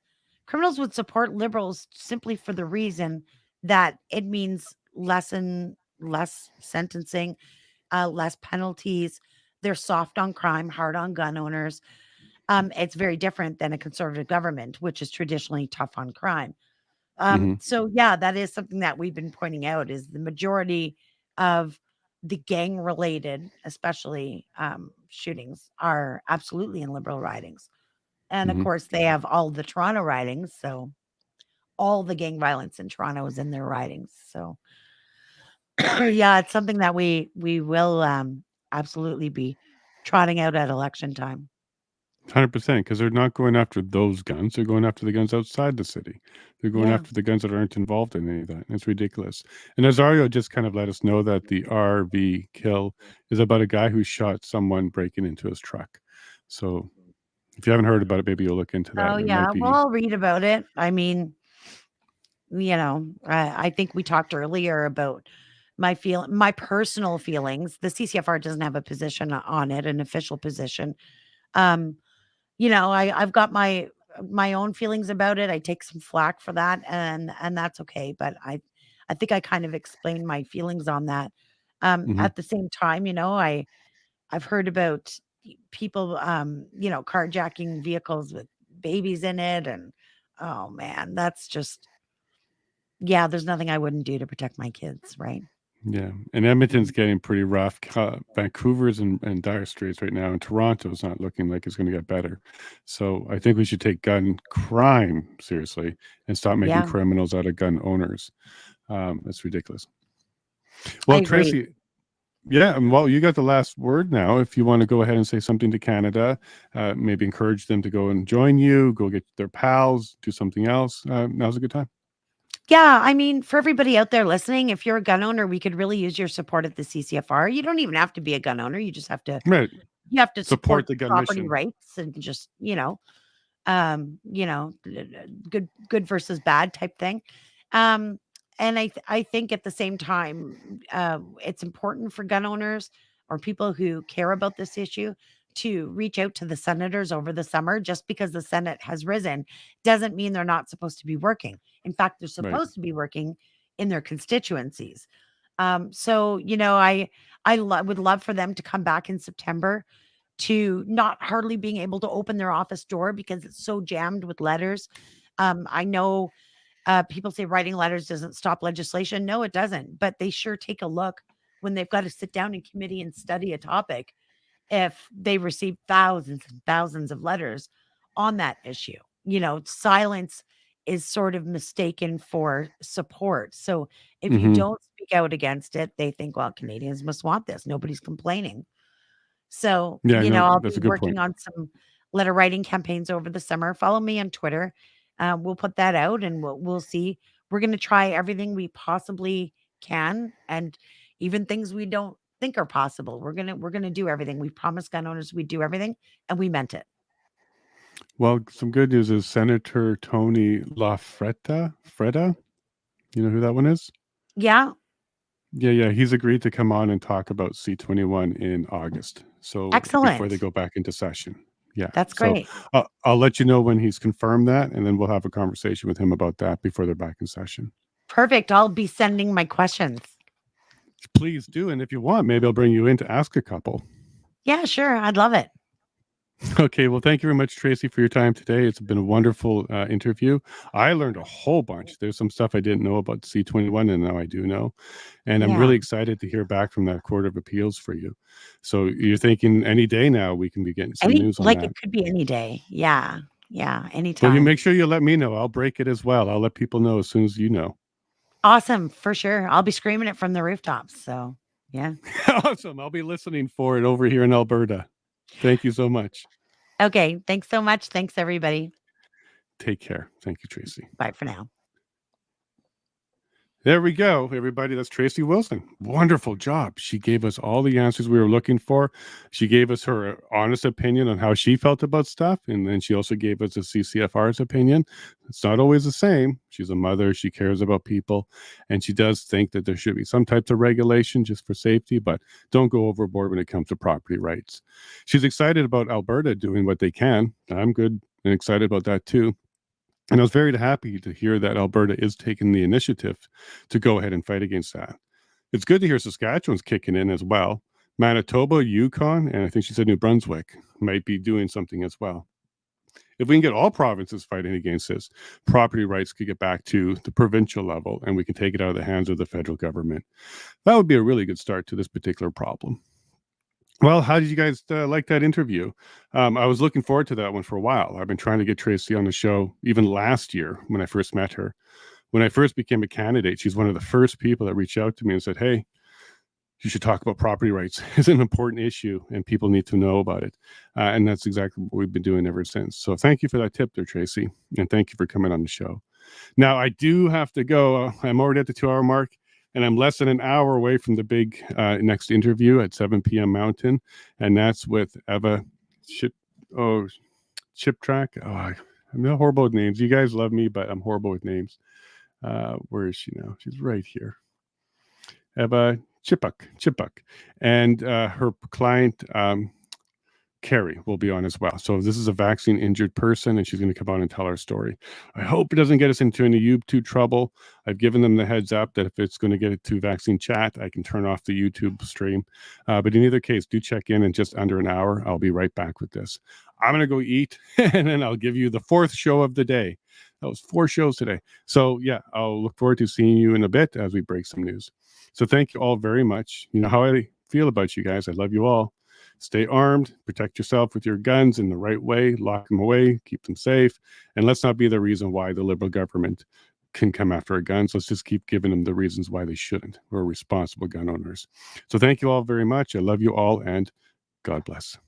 would support liberals simply for the reason that it means less sentencing, less penalties. They're soft on crime, hard on gun owners. It's very different than a conservative government, which is traditionally tough on crime. Mhm. So yeah, that is something that we've been pointing out is the majority of the gang related, especially shootings, are absolutely in Liberal ridings. And of Mhm. course, they have all the Toronto ridings. So all the gang violence in Toronto is in their ridings. So yeah, it's something that we will absolutely be trotting out at election time. 100%, because they're not going after those guns. They're going after the guns outside the city. They're going Yeah. after the guns that aren't involved in any of that. It's ridiculous. And Azario just kind of let us know that the RV kill is about a guy who shot someone breaking into his truck. So if you haven't heard about it, maybe you'll look into that. Oh It yeah. might Well, be. I'll read about it. I mean, I think we talked earlier about my personal feelings. The CCFR doesn't have a position on it, an official position. Um, I've got my own feelings about it. I take some flack for that, and that's okay. But I think I kind of explained my feelings on that. Mhm. At the same time, I've heard about people, carjacking vehicles with babies in it, and oh man, that's just yeah. There's nothing I wouldn't do to protect my kids, right? Yeah, and Edmonton's Mhm. getting pretty rough. Vancouver's in dire straits right now, and Toronto's not looking like it's going to get better. So I think we should take gun crime seriously and stop making Yeah, criminals out of gun owners. It's ridiculous. I Well, agree. Tracy, yeah, and well, you got the last word now. If you want to go ahead and say something to Canada, maybe encourage them to go and join you, go get their pals, do something else. Now's a good time. Yeah, I mean, for everybody out there listening, if you're a gun owner, we could really use your support at the CCFR. You don't even have to be a gun owner. You just have to Right. you have to Support support the gun property mission. rights and just, good versus bad type thing. Um, and I think at the same time, it's important for gun owners or people who care about this issue to reach out to the senators over the summer. Just because the Senate has risen doesn't mean they're not supposed to be working. In fact, they're Right. supposed to be working in their constituencies. So I would love for them to come back in September to not hardly being able to open their office door because it's so jammed with letters. I know people say writing letters doesn't stop legislation. No, it doesn't. But they sure take a look when they've got to sit down in committee and study a topic if they receive thousands and thousands of letters on that issue. Silence is sort of mistaken for support. So if you Hmm. don't speak out against it, they think, well, Canadians must want this. Nobody's complaining. So, Yeah, no, I'll that's be a good point. working on some letter writing campaigns over the summer. Follow me on Twitter. We'll put that out and we'll see. We're going to try everything we possibly can, and even things we don't think are possible. We're gonna do everything. We promised gun owners we'd do everything, and we meant it. Well, some good news is Senator Tony LaFretta. Freda, you know who that one is? Yeah, Yeah. He's agreed to come on and talk about C-21 in August. So before they excellent. go back into session. Yeah. That's So great. I'll let you know when he's confirmed that, and then we'll have a conversation with him about that before they're back in session. Perfect. I'll be sending my questions. Please do, and if you want, maybe I'll bring you in to ask a couple. Yeah, sure. I'd love it. Okay, well, thank you very much, Tracy, for your time today. It's been a wonderful interview. I learned a whole bunch. There's some stuff I didn't know about C-21, and now I do know. And I'm Yeah. really excited to hear back from that Court of Appeals for you. So you're thinking any day now we can be getting some Any news on like that. it could be any day. Yeah. Yeah. Well, you Anytime. make sure you let me know. I'll break it as well. I'll let people know as soon as you know. Awesome, for sure. I'll be screaming it from the rooftops. So, yeah. Awesome. I'll be listening for it over here in Alberta. Thank you so much. Okay. Thanks so much. Thanks, everybody. Take care. Thank you, Tracy. Bye for now. There we go, everybody. That's Tracey Wilson. Wonderful job. She gave us all the answers we were looking for. She gave us her honest opinion on how she felt about stuff. And then she also gave us the CCFR's opinion. It's not always the same. She's a mother. She cares about people. And she does think that there should be some types of regulation just for safety, but don't go overboard when it comes to property rights. She's excited about Alberta doing what they can. I'm good and excited about that too. And I was very happy to hear that Alberta is taking the initiative to go ahead and fight against that. It's good to hear Saskatchewan's kicking in as well. Manitoba, Yukon, and I think she said New Brunswick might be doing something as well. If we can get all provinces fighting against this, property rights could get back to the provincial level, and we can take it out of the hands of the federal government. That would be a really good start to this particular problem. Well, how did you guys like that interview? I was looking forward to that one for a while. I've been trying to get Tracey on the show even last year when I first met her. When I first became a candidate, she's one of the first people that reached out to me and said, hey, you should talk about property rights. It's an important issue and people need to know about it. And that's exactly what we've been doing ever since. So thank you for that tip there, Tracey. And thank you for coming on the show. Now, I do have to go. I'm already at the 2-hour mark. And I'm less than an hour away from the big next interview at 7 p.m. Mountain. And that's with Eva Chiptrack. Oh, I'm not horrible with names. You guys love me, but I'm horrible with names. Where is she now? She's right here. Eva Chipuk. And her client, Carrie, will be on as well. So this is a vaccine injured person, and she's going to come on and tell our story. I hope it doesn't get us into any YouTube trouble. I've given them the heads up that if it's going to get it to vaccine chat, I can turn off the YouTube stream. But in either case, do check in just under an hour. I'll be right back with this. I'm going to go eat, and then I'll give you the 4th show of the day. That was 4 shows today. So yeah, I'll look forward to seeing you in a bit as we break some news. So thank you all very much. You know how I feel about you guys. I love you all. Stay armed, protect yourself with your guns in the right way, lock them away, keep them safe, and let's not be the reason why the Liberal government can come after our guns. Let's just keep giving them the reasons why they shouldn't. We're responsible gun owners. So thank you all very much. I love you all, and God bless.